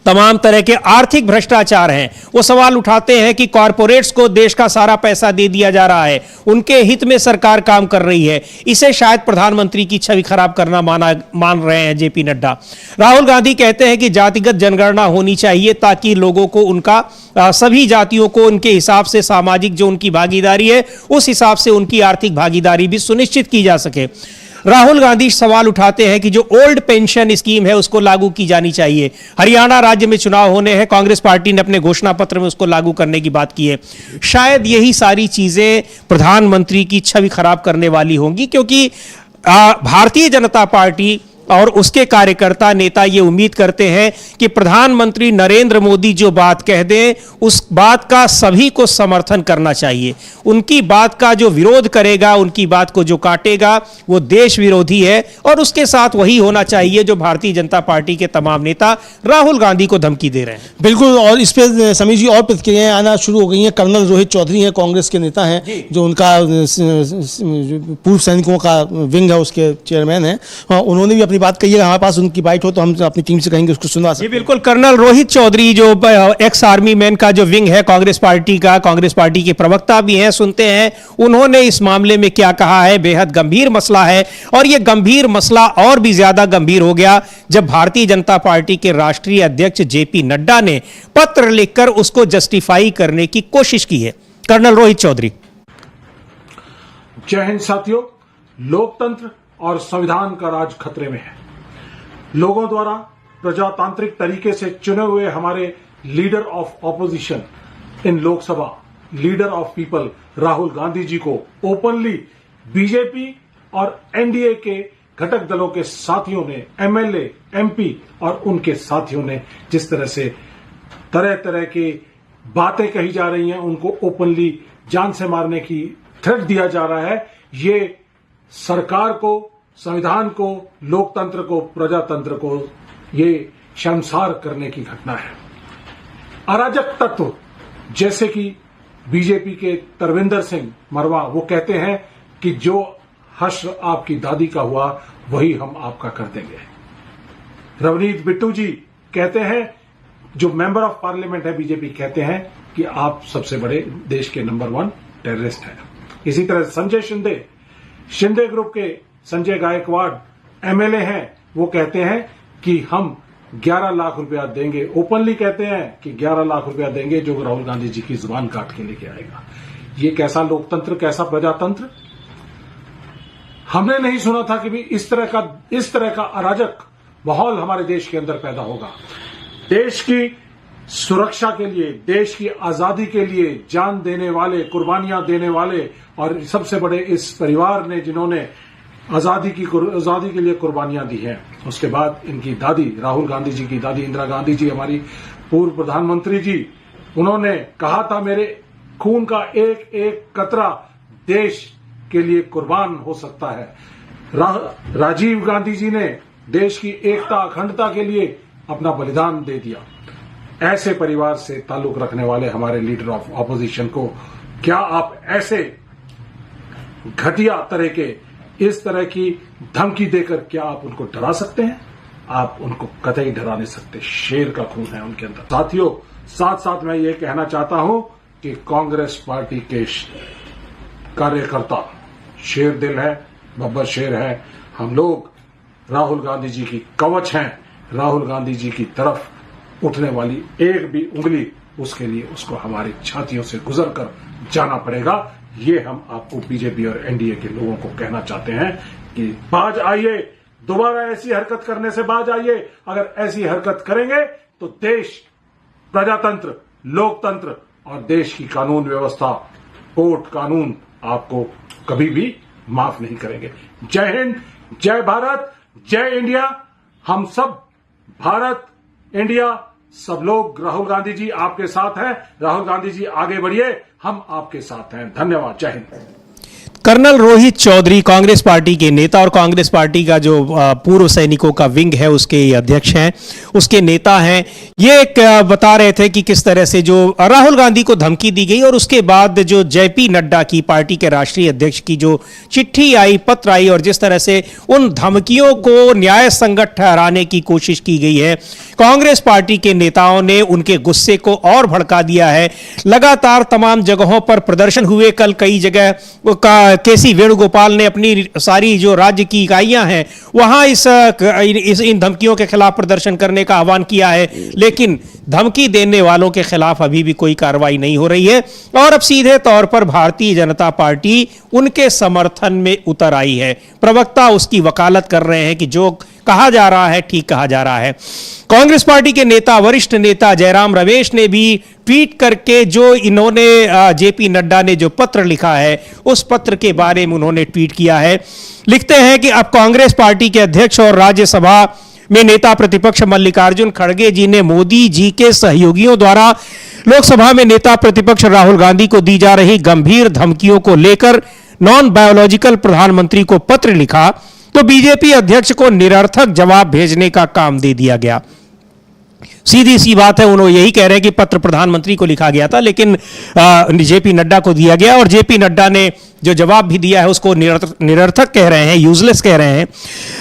तमाम तरह के आर्थिक भ्रष्टाचार हैं, वो सवाल उठाते हैं कि कॉरपोरेट्स को देश का सारा पैसा दे दिया जा रहा है, उनके हित में सरकार काम कर रही है, इसे शायद प्रधानमंत्री की छवि खराब करना मान रहे हैं जेपी नड्डा। राहुल गांधी कहते हैं कि जातिगत जनगणना होनी चाहिए ताकि लोगों को उनका सभी जातियों को उनके हिसाब से सामाजिक जो उनकी भागीदारी है उस हिसाब से उनकी आर्थिक भागीदारी भी सुनिश्चित की जा सके। राहुल गांधी सवाल उठाते हैं कि जो ओल्ड पेंशन स्कीम है उसको लागू की जानी चाहिए। हरियाणा राज्य में चुनाव होने हैं, कांग्रेस पार्टी ने अपने घोषणा पत्र में उसको लागू करने की बात की है। शायद यही सारी चीजें प्रधानमंत्री की छवि खराब करने वाली होंगी, क्योंकि भारतीय जनता पार्टी और उसके कार्यकर्ता नेता ये उम्मीद करते हैं कि प्रधानमंत्री नरेंद्र मोदी जो बात कह दें उस बात का सभी को समर्थन करना चाहिए। उनकी बात का जो विरोध करेगा, उनकी बात को जो काटेगा, वो देश विरोधी है, और उसके साथ वही होना चाहिए जो भारतीय जनता पार्टी के तमाम नेता राहुल गांधी को धमकी दे रहे हैं। बिल्कुल, और इस पर समीर जी और प्रतिक्रियाएं आना शुरू हो गई हैं। कर्नल रोहित चौधरी हैं, कांग्रेस के नेता हैं, जो उनका पूर्व सैनिकों का विंग है उसके चेयरमैन हैं, उन्होंने भी अपनी बात कहिएगा, हमारे पास उनकी बाइट हो तो हम अपनी टीम से कहेंगे उसको सुनवा जी सकते बिल्कुल। कर्नल रोहित चौधरी जो एक्स आर्मी मैन का जो विंग है कांग्रेस पार्टी का, कांग्रेस पार्टी के प्रवक्ता भी हैं, सुनते हैं उन्होंने इस मामले में क्या कहा है। बेहद गंभीर मसला है और यह गंभीर मसला और भी ज्यादा गंभीर हो गया जब भारतीय जनता पार्टी के राष्ट्रीय अध्यक्ष जेपी नड्डा ने पत्र लिखकर उसको जस्टिफाई करने की कोशिश की है। कर्नल रोहित चौधरी। जय हिंद साथियों, लोकतंत्र और संविधान का राज खतरे में है। लोगों द्वारा प्रजातांत्रिक तरीके से चुने हुए हमारे leader of opposition in Lok Sabha, leader of people Rahul Gandhi ji को ओपनली बीजेपी और एनडीए के घटक दलों के साथियों ने, एमएलए, एमपी और उनके साथियों ने जिस तरह से तरह तरह की बातें कही जा रही हैं, उनको ओपनली जान से मारने की थ्रेट दिया जा रहा है, ये सरकार को, संविधान को, लोकतंत्र को, प्रजातंत्र को ये शर्मसार करने की घटना है। अराजक तत्व जैसे कि बीजेपी के तरविंदर सिंह मरवा वो कहते हैं कि जो हश्र आपकी दादी का हुआ वही हम आपका कर देंगे। रवनीत बिट्टू जी कहते हैं, जो मेंबर ऑफ पार्लियामेंट है बीजेपी, कहते हैं कि आप सबसे बड़े देश के नंबर 1 टेररिस्ट हैं। इसी तरह संजय शिंदे ग्रुप के संजय गायकवाड़ एमएलए हैं, वो कहते हैं कि हम 11 लाख रुपया देंगे, ओपनली कहते हैं कि 11 लाख रुपया देंगे जो राहुल गांधी जी की जुबान काट के लेके आएगा। ये कैसा लोकतंत्र, कैसा प्रजातंत्र? हमने नहीं सुना था कि भी इस तरह का अराजक माहौल हमारे देश के अंदर पैदा होगा। देश की सुरक्षा के लिए, देश की आजादी के लिए जान देने वाले, कुर्बानियां देने वाले और सबसे बड़े इस परिवार ने जिन्होंने आजादी के लिए कुर्बानियां दी हैं, उसके बाद इनकी दादी, राहुल गांधी जी की दादी इंदिरा गांधी जी, हमारी पूर्व प्रधानमंत्री जी, उन्होंने कहा था मेरे खून का एक एक कतरा देश के लिए कुर्बान हो सकता है। राजीव गांधी जी ने देश की एकता, अखंडता के लिए अपना बलिदान दे दिया। ऐसे परिवार से ताल्लुक रखने वाले हमारे लीडर ऑफ ऑपोजिशन को क्या आप ऐसे घटिया तरह के, इस तरह की धमकी देकर क्या आप उनको डरा सकते हैं? आप उनको कतई डरा नहीं सकते। शेर का खून है उनके अंदर। साथियों, साथ साथ मैं ये कहना चाहता हूं कि कांग्रेस पार्टी के कार्यकर्ता शेर दिल है, बब्बर शेर है। हम लोग राहुल गांधी जी की कवच हैं। राहुल गांधी जी की तरफ उठने वाली एक भी उंगली, उसके लिए उसको हमारी छातियों से गुजर कर जाना पड़ेगा। ये हम आपको बीजेपी और एनडीए के लोगों को कहना चाहते हैं कि बाज आइए, दोबारा ऐसी हरकत करने से बाज आइए। अगर ऐसी हरकत करेंगे तो देश, प्रजातंत्र, लोकतंत्र और देश की कानून व्यवस्था, कोर्ट कानून आपको कभी भी माफ नहीं करेंगे। जय हिंद, जय भारत, जय इंडिया। हम सब, भारत, इंडिया, सब लोग राहुल गांधी जी आपके साथ हैं। राहुल गांधी जी आगे बढ़िए, हम आपके साथ हैं। धन्यवाद। जय हिंद। कर्नल रोहित चौधरी कांग्रेस पार्टी के नेता और कांग्रेस पार्टी का जो पूर्व सैनिकों का विंग है उसके अध्यक्ष हैं, उसके नेता हैं। ये एक बता रहे थे कि किस तरह से जो राहुल गांधी को धमकी दी गई और उसके बाद जो जेपी नड्डा की, पार्टी के राष्ट्रीय अध्यक्ष की जो चिट्ठी आई, पत्र आई और जिस तरह से उन धमकियों को न्याय संगत ठहराने की कोशिश की गई है, कांग्रेस पार्टी के नेताओं ने उनके गुस्से को और भड़का दिया है। लगातार तमाम जगहों पर प्रदर्शन हुए। कल कई जगह केसी वेणुगोपाल ने अपनी सारी जो राज्य की इकाइयां हैं वहां इन धमकियों के खिलाफ प्रदर्शन करने का आह्वान किया है, लेकिन धमकी देने वालों के खिलाफ अभी भी कोई कार्रवाई नहीं हो रही है और अब सीधे तौर पर भारतीय जनता पार्टी उनके समर्थन में उतर आई है। प्रवक्ता उसकी वकालत कर रहे हैं कि जो कहा जा रहा है ठीक कहा जा रहा है। कांग्रेस पार्टी के नेता, वरिष्ठ नेता जयराम रमेश ने भी ट्वीट करके जो इन्होंने जेपी नड्डा ने जो पत्र लिखा है उस पत्र के बारे में उन्होंने ट्वीट किया है। लिखते हैं कि अब कांग्रेस पार्टी के अध्यक्ष और राज्यसभा में नेता प्रतिपक्ष मल्लिकार्जुन खड़गे जी ने मोदी जी के सहयोगियों द्वारा लोकसभा में नेता प्रतिपक्ष राहुल गांधी को दी जा रही गंभीर धमकियों को लेकर नॉन बायोलॉजिकल प्रधानमंत्री को पत्र लिखा तो बीजेपी अध्यक्ष को निरर्थक जवाब भेजने का काम दे दिया गया। सीधी सी बात है, उन्होंने यही कह रहे हैं कि पत्र प्रधानमंत्री को लिखा गया था, लेकिन जेपी नड्डा को दिया गया, और जेपी नड्डा ने जो जवाब भी दिया है उसको निरर्थक कह रहे हैं, यूजलेस कह रहे हैं।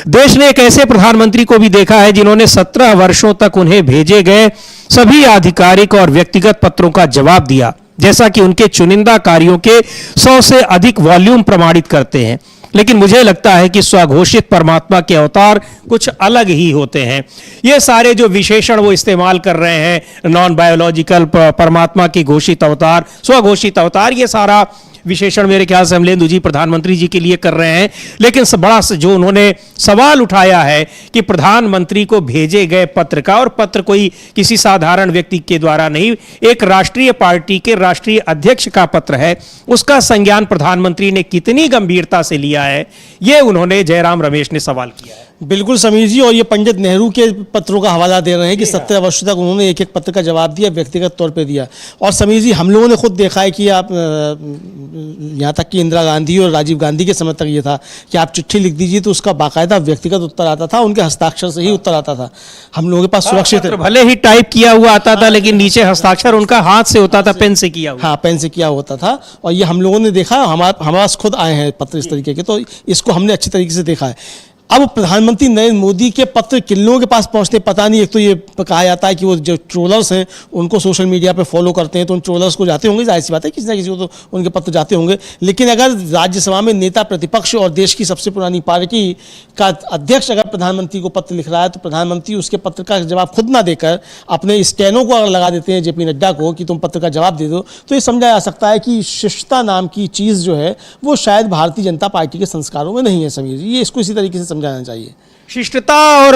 देश ने एक ऐसे प्रधानमंत्री को भी देखा है जिन्होंने 17 वर्षों तक उन्हें भेजे गए सभी आधिकारिक और व्यक्तिगत पत्रों का जवाब दिया, जैसा कि उनके चुनिंदा कार्यों के 100 से अधिक वॉल्यूम प्रमाणित करते हैं। लेकिन मुझे लगता है कि स्वघोषित परमात्मा के अवतार कुछ अलग ही होते हैं। ये सारे जो विशेषण वो इस्तेमाल कर रहे हैं, नॉन बायोलॉजिकल, परमात्मा की घोषित अवतार, स्वघोषित अवतार, ये सारा विशेषण मेरे ख्याल से अमलेंदु जी प्रधानमंत्री जी के लिए कर रहे हैं। लेकिन बड़ा जो उन्होंने सवाल उठाया है कि प्रधानमंत्री को भेजे गए पत्र का, और पत्र कोई किसी साधारण व्यक्ति के द्वारा नहीं, एक राष्ट्रीय पार्टी के राष्ट्रीय अध्यक्ष का पत्र है, उसका संज्ञान प्रधानमंत्री ने कितनी गंभीरता से लिया है, ये उन्होंने जयराम रमेश ने सवाल किया है। बिल्कुल समीर जी, और ये पंडित नेहरू के पत्रों का हवाला दे रहे हैं कि 17 वर्ष तक उन्होंने एक एक पत्र का जवाब दिया, व्यक्तिगत तौर पे दिया। और समीर जी, हम लोगों ने खुद देखा है कि आप यहाँ तक कि इंदिरा गांधी और राजीव गांधी के समय तक ये था कि आप चिट्ठी लिख दीजिए तो उसका बाकायदा व्यक्तिगत उत्तर आता था, उनके हस्ताक्षर से ही उत्तर आता था। हम लोगों के पास सुरक्षित भले ही टाइप किया हुआ आता था, लेकिन नीचे हस्ताक्षर उनका हाथ से होता था, पेन से किया हुआ। हाँ, पेन से किया होता था। और ये हम लोगों ने देखा, हमारे पास खुद आए हैं पत्र इस तरीके के, तो इसको हमने अच्छी तरीके से देखा है। अब प्रधानमंत्री नरेंद्र मोदी के पत्र किन लोगों के पास पहुंचते पता नहीं। एक तो ये कहा जाता है कि वो जो ट्रोलर्स हैं उनको सोशल मीडिया पे फॉलो करते हैं, तो उन ट्रोलर्स को जाते होंगे, जाहिर सी बात है किसी ना किसी को तो उनके पत्र जाते होंगे। लेकिन अगर राज्यसभा में नेता प्रतिपक्ष और देश की सबसे पुरानी पार्टी का अध्यक्ष अगर प्रधानमंत्री को पत्र लिख रहा है, तो प्रधानमंत्री उसके पत्र का जवाब खुद ना देकर अपने स्टेनो को अगर लगा देते हैं जेपी नड्डा को कि तुम पत्र का जवाब दे दो, तो ये समझा जा सकता है कि शिष्टता नाम की चीज़ जो है वो शायद भारतीय जनता पार्टी के संस्कारों में नहीं है। समीर जी, ये इसको इसी तरीके से समझाना चाहिए। शिष्टता और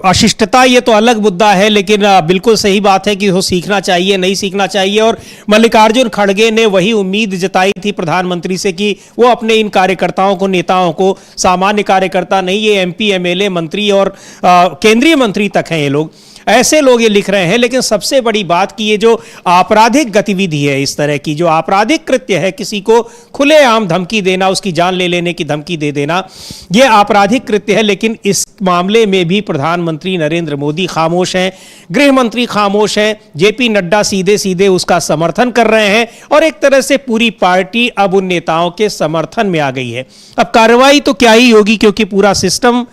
अशिष्टता ये तो अलग मुद्दा है, लेकिन बिल्कुल सही बात है कि वो सीखना चाहिए, नहीं सीखना चाहिए। और मल्लिकार्जुन खड़गे ने वही उम्मीद जताई थी प्रधानमंत्री से कि वो अपने इन कार्यकर्ताओं को, नेताओं को, सामान्य कार्यकर्ता नहीं, ये एमपी, एमएलए, मंत्री और केंद्रीय मंत्री तक हैं, ये लोग, ऐसे लोग ये लिख रहे हैं। लेकिन सबसे बड़ी बात कि ये जो आपराधिक गतिविधि है, इस तरह की जो आपराधिक कृत्य है, किसी को खुलेआम धमकी देना, उसकी जान ले लेने की धमकी दे देना, ये आपराधिक कृत्य है। लेकिन इस मामले में भी प्रधानमंत्री नरेंद्र मोदी खामोश हैं, गृह मंत्री खामोश हैं, जेपी नड्डा सीधे सीधे उसका समर्थन कर रहे हैं, और एक तरह से पूरी पार्टी अब उन नेताओं के समर्थन में आ गई है। अब कार्रवाई तो क्या ही होगी, क्योंकि पूरा सिस्टम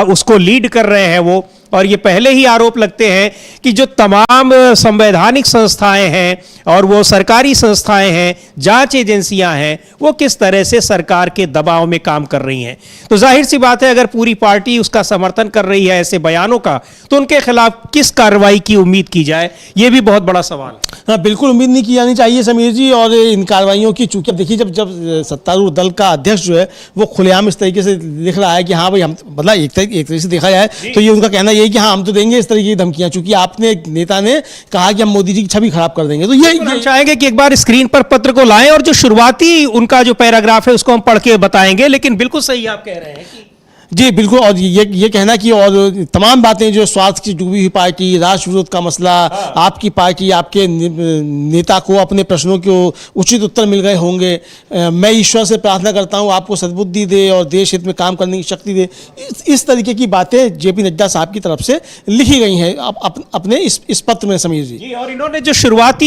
उसको लीड कर रहे हैं वो। और ये पहले ही आरोप लगते हैं कि जो तमाम संवैधानिक संस्थाएं हैं और वो सरकारी संस्थाएं हैं, जांच एजेंसियां हैं, वो किस तरह से सरकार के दबाव में काम कर रही हैं। तो जाहिर सी बात है, अगर पूरी पार्टी उसका समर्थन कर रही है ऐसे बयानों का, तो उनके खिलाफ किस कार्रवाई की उम्मीद की जाए, ये भी बहुत बड़ा सवाल है। हाँ, बिल्कुल उम्मीद नहीं की जानी चाहिए समीर जी। और इन कार्रवाइयों की, चूंकि देखिए जब सत्तारूढ़ दल का अध्यक्ष जो है वो खुलेआम इस तरीके से लिख रहा है कि हाँ भाई हम, मतलब एक तरीके से देखा जाए तो ये उनका कहना यही कि हाँ हम तो देंगे इस तरीके की धमकियां, चूंकि आपने नेता ने कहा कि हम मोदी जी की छवि खराब कर देंगे। तो ये हम चाहेंगे कि एक बार स्क्रीन पर पत्र को लाएं, और जो शुरुआती उनका जो पैराग्राफ है उसको हम पढ़ के बताएंगे। लेकिन बिल्कुल सही आप कह रहे हैं कि जी बिल्कुल। और ये कहना कि और तमाम बातें जो स्वार्थ की डूबी हुई पार्टी, राष्ट्र विरोध का मसला, आपकी पार्टी, आपके नेता को अपने प्रश्नों के उचित उत्तर मिल गए होंगे, मैं ईश्वर से प्रार्थना करता हूं आपको सद्बुद्धि दे और देश हित में काम करने की शक्ति दे, इस तरीके की बातें जेपी नड्डा साहब की तरफ से लिखी गई हैं अपने इस पत्र में समीर जी। और इन्होंने जो शुरुआत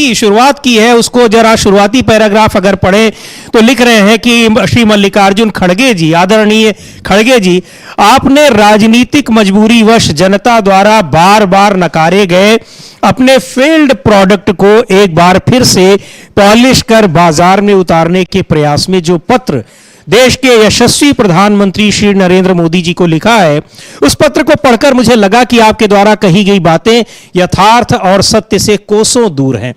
की है उसको जरा शुरुआती पैराग्राफ अगर पढ़े तो लिख रहे हैं कि श्री मल्लिकार्जुन खड़गे जी, आदरणीय खड़गे जी, आपने राजनीतिक मजबूरीवश जनता द्वारा बार बार नकारे गए अपने फेल्ड प्रोडक्ट को एक बार फिर से पॉलिश कर बाजार में उतारने के प्रयास में जो पत्र देश के यशस्वी प्रधानमंत्री श्री नरेंद्र मोदी जी को लिखा है, उस पत्र को पढ़कर मुझे लगा कि आपके द्वारा कही गई बातें यथार्थ और सत्य से कोसों दूर हैं।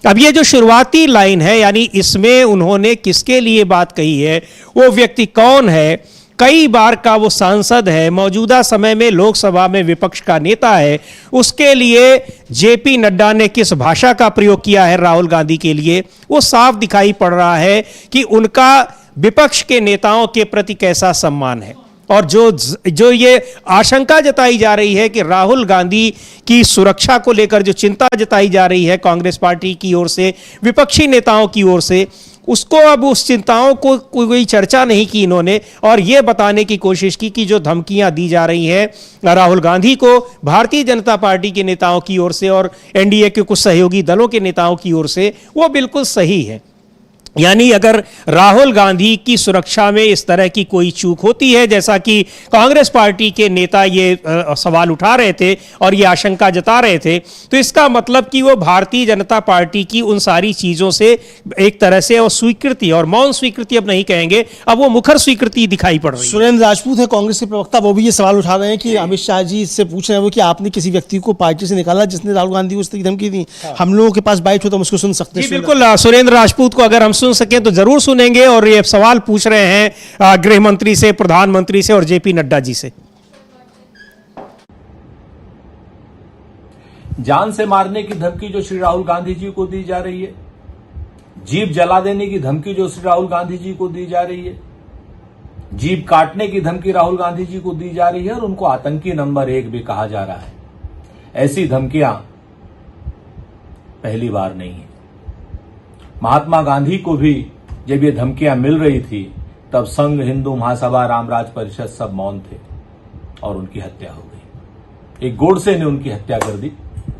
अब ये जो शुरुआती लाइन है, यानी इसमें उन्होंने किसके लिए बात कही है, वो व्यक्ति कौन है, कई बार का वो सांसद है, मौजूदा समय में लोकसभा में विपक्ष का नेता है, उसके लिए जेपी नड्डा ने किस भाषा का प्रयोग किया है राहुल गांधी के लिए, वो साफ दिखाई पड़ रहा है कि उनका विपक्ष के नेताओं के प्रति कैसा सम्मान है। और जो ये आशंका जताई जा रही है कि राहुल गांधी की सुरक्षा को लेकर जो चिंता जताई जा रही है कांग्रेस पार्टी की ओर से, विपक्षी नेताओं की ओर से, उसको अब उस चिंताओं को कोई चर्चा नहीं की इन्होंने, और ये बताने की कोशिश की कि जो धमकियां दी जा रही हैं राहुल गांधी को भारतीय जनता पार्टी के नेताओं की ओर से और एनडीए के कुछ सहयोगी दलों के नेताओं की ओर से, वो बिल्कुल सही है। यानी अगर राहुल गांधी की सुरक्षा में इस तरह की कोई चूक होती है, जैसा कि कांग्रेस पार्टी के नेता ये सवाल उठा रहे थे और ये आशंका जता रहे थे, तो इसका मतलब कि वो भारतीय जनता पार्टी की उन सारी चीजों से एक तरह से स्वीकृति, और मौन स्वीकृति अब नहीं कहेंगे, अब वो मुखर स्वीकृति दिखाई पड़ रही है। सुरेंद्र राजपूत है कांग्रेस के प्रवक्ता, वो भी ये सवाल उठा रहे हैं कि अमित शाह जी से पूछ रहे हैं कि आपने किसी व्यक्ति को पार्टी से निकाला जिसने राहुल गांधी को इस तरह की धमकी दी। हम लोगों के पास बाइट हो तो हम उसको सुन सकते हैं। बिल्कुल, सुरेंद्र राजपूत को अगर हम सुन सके तो जरूर सुनेंगे, और ये सवाल पूछ रहे हैं गृह मंत्री से, प्रधानमंत्री से और जेपी नड्डा जी से। जान से मारने की धमकी जो श्री राहुल गांधी जी को दी जा रही है, जीप जला देने की धमकी जो श्री राहुल गांधी जी को दी जा रही है, जीप काटने की धमकी राहुल गांधी जी को दी जा रही है, और उनको आतंकी नंबर 1 भी कहा जा रहा है। ऐसी धमकियां पहली बार नहीं है। महात्मा गांधी को भी जब ये धमकियां मिल रही थी तब संघ, हिंदू महासभा, रामराज परिषद सब मौन थे और उनकी हत्या हो गई। एक गोडसे ने उनकी हत्या कर दी,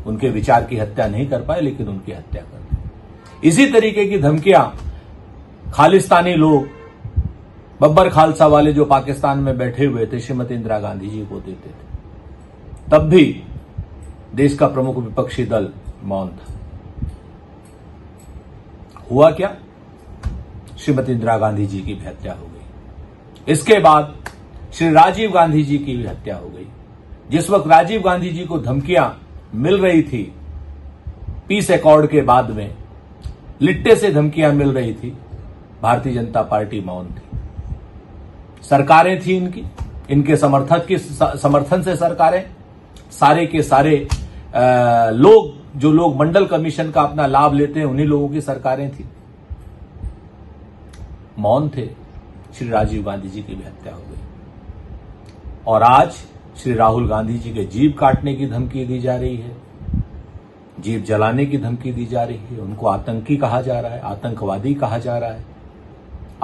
उनके विचार की हत्या नहीं कर पाए लेकिन उनकी हत्या कर दी। इसी तरीके की धमकियां खालिस्तानी लोग, बब्बर खालसा वाले जो पाकिस्तान में बैठे हुए थे, श्रीमती इंदिरा गांधी जी को देते थे। तब भी देश का प्रमुख विपक्षी दल मौन था। हुआ क्या? श्रीमती इंदिरा गांधी जी की भी हत्या हो गई। इसके बाद श्री राजीव गांधी जी की भी हत्या हो गई। जिस वक्त राजीव गांधी जी को धमकियां मिल रही थी, पीस एकॉर्ड के बाद में लिट्टे से धमकियां मिल रही थी, भारतीय जनता पार्टी मौन थी। सरकारें थी इनके समर्थन से सरकारें, सारे के सारे लोग, जो लोग मंडल कमीशन का अपना लाभ लेते हैं, उन्हीं लोगों की सरकारें थी, मौन थे। श्री राजीव गांधी जी की भी हत्या हो गई और आज श्री राहुल गांधी जी के जीप काटने की धमकी दी जा रही है, जीप जलाने की धमकी दी जा रही है, उनको आतंकी कहा जा रहा है, आतंकवादी कहा जा रहा है।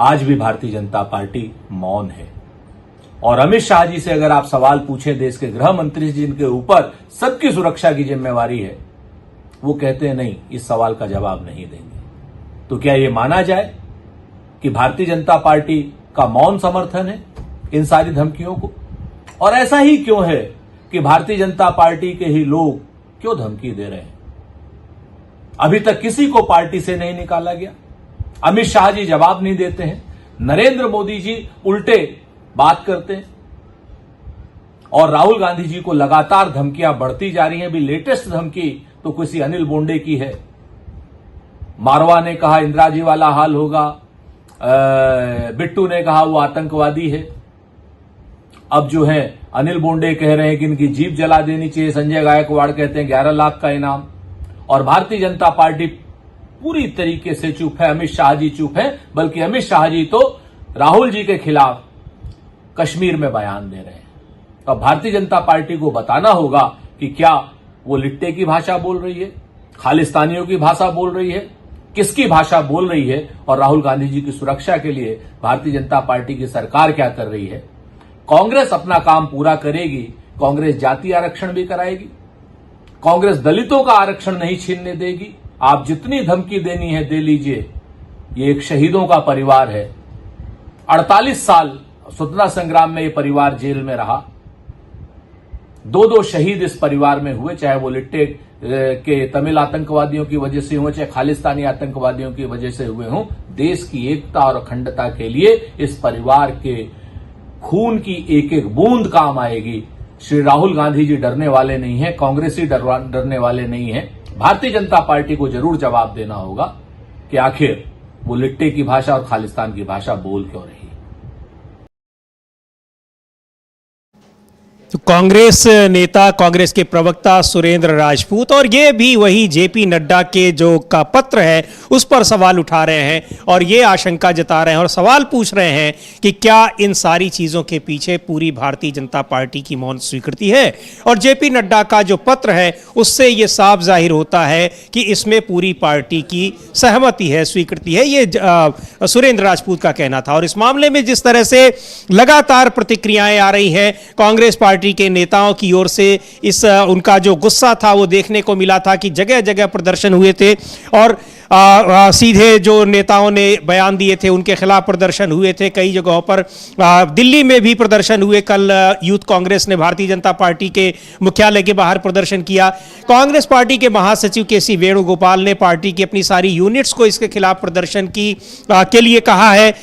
आज भी भारतीय जनता पार्टी मौन है। और अमित शाह जी से अगर आप सवाल पूछें, देश के गृह मंत्री जिनके ऊपर सबकी सुरक्षा की जिम्मेवारी है, वो कहते हैं नहीं, इस सवाल का जवाब नहीं देंगे। तो क्या ये माना जाए कि भारतीय जनता पार्टी का मौन समर्थन है इन सारी धमकियों को? और ऐसा ही क्यों है कि भारतीय जनता पार्टी के ही लोग क्यों धमकी दे रहे हैं? अभी तक किसी को पार्टी से नहीं निकाला गया। अमित शाह जी जवाब नहीं देते हैं, नरेंद्र मोदी जी उल्टे बात करते हैं, और राहुल गांधी जी को लगातार धमकियां बढ़ती जा रही हैं। अभी लेटेस्ट धमकी तो किसी अनिल बोंडे की है। मारवा ने कहा इंदिरा जी वाला हाल होगा, बिट्टू ने कहा वो आतंकवादी है। अब जो है अनिल बोंडे कह रहे हैं कि इनकी जीप जला देनी चाहिए, संजय गायकवाड़ कहते हैं 11 लाख का इनाम। और भारतीय जनता पार्टी पूरी तरीके से चुप है, अमित शाह जी चुप है, बल्कि अमित शाह जी तो राहुल जी के खिलाफ कश्मीर में बयान दे रहे हैं। अब भारतीय जनता पार्टी को बताना होगा कि क्या वो लिट्टे की भाषा बोल रही है, खालिस्तानियों की भाषा बोल रही है, किसकी भाषा बोल रही है, और राहुल गांधी जी की सुरक्षा के लिए भारतीय जनता पार्टी की सरकार क्या कर रही है। कांग्रेस अपना काम पूरा करेगी, कांग्रेस जाति आरक्षण भी कराएगी, कांग्रेस दलितों का आरक्षण नहीं छीनने देगी। आप जितनी धमकी देनी है दे लीजिए। ये एक शहीदों का परिवार है, 48 साल स्वतंत्रता संग्राम में ये परिवार जेल में रहा। 2 शहीद इस परिवार में हुए, चाहे वो लिट्टे के तमिल आतंकवादियों की वजह से हुए, चाहे खालिस्तानी आतंकवादियों की वजह से हुए हों। देश की एकता और अखंडता के लिए इस परिवार के खून की एक एक बूंद काम आएगी। श्री राहुल गांधी जी डरने वाले नहीं है, कांग्रेसी डरने वाले नहीं है। भारतीय जनता पार्टी को जरूर जवाब देना होगा कि आखिर वो लिट्टे की भाषा और खालिस्तान की भाषा बोल क्यों रही है। तो कांग्रेस नेता, कांग्रेस के प्रवक्ता सुरेंद्र राजपूत, और ये भी वही जेपी नड्डा के जो का पत्र है उस पर सवाल उठा रहे हैं और ये आशंका जता रहे हैं और सवाल पूछ रहे हैं कि क्या इन सारी चीज़ों के पीछे पूरी भारतीय जनता पार्टी की मौन स्वीकृति है। और जेपी नड्डा का जो पत्र है उससे ये साफ जाहिर होता है कि इसमें पूरी पार्टी की सहमति है, स्वीकृति है। ये सुरेंद्र राजपूत का कहना था। और इस मामले में जिस तरह से लगातार प्रतिक्रियाएं आ रही हैं कांग्रेस पार्टी के नेताओं की ओर से, इस उनका जो गुस्सा था वो देखने को मिला था कि जगह जगह प्रदर्शन हुए थे और सीधे जो नेताओं ने बयान दिए थे उनके खिलाफ प्रदर्शन हुए थे। कई जगहों पर दिल्ली में भी प्रदर्शन हुए। कल यूथ कांग्रेस ने भारतीय जनता पार्टी के मुख्यालय के बाहर प्रदर्शन किया। कांग्रेस पार्टी के महासचिव केसी वेणुगोपाल ने पार्टी की अपनी सारी यूनिट्स को इसके खिलाफ प्रदर्शन के लिए कहा है।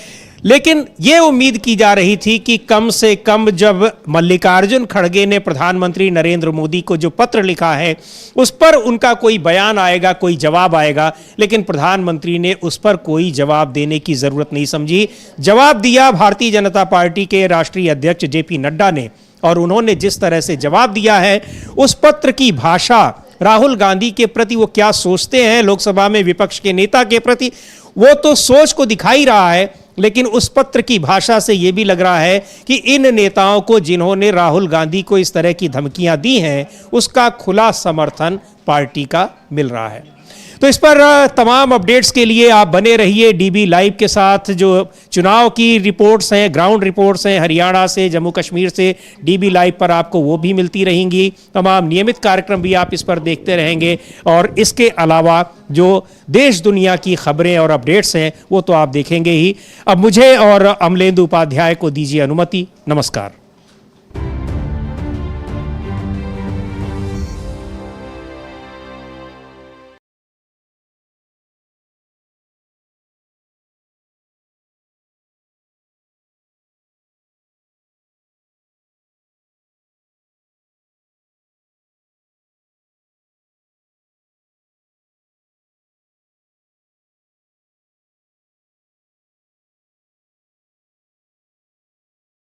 लेकिन यह उम्मीद की जा रही थी कि कम से कम जब मल्लिकार्जुन खड़गे ने प्रधानमंत्री नरेंद्र मोदी को जो पत्र लिखा है उस पर उनका कोई बयान आएगा, कोई जवाब आएगा, लेकिन प्रधानमंत्री ने उस पर कोई जवाब देने की जरूरत नहीं समझी। जवाब दिया भारतीय जनता पार्टी के राष्ट्रीय अध्यक्ष जेपी नड्डा ने, और उन्होंने जिस तरह से जवाब दिया है उस पत्र की भाषा, राहुल गांधी के प्रति वो क्या सोचते हैं, लोकसभा में विपक्ष के नेता के प्रति, वो तो सोच को दिखा ही रहा है। लेकिन उस पत्र की भाषा से यह भी लग रहा है कि इन नेताओं को जिन्होंने राहुल गांधी को इस तरह की धमकियां दी हैं उसका खुला समर्थन पार्टी का मिल रहा है। तो इस पर तमाम अपडेट्स के लिए आप बने रहिए डीबी लाइव के साथ। जो चुनाव की रिपोर्ट्स हैं, ग्राउंड रिपोर्ट्स हैं हरियाणा से, जम्मू कश्मीर से, डीबी लाइव पर आपको वो भी मिलती रहेंगी। तमाम नियमित कार्यक्रम भी आप इस पर देखते रहेंगे और इसके अलावा जो देश दुनिया की खबरें और अपडेट्स हैं वो तो आप देखेंगे ही। अब मुझे और अमलेंदु उपाध्याय को दीजिए अनुमति। नमस्कार।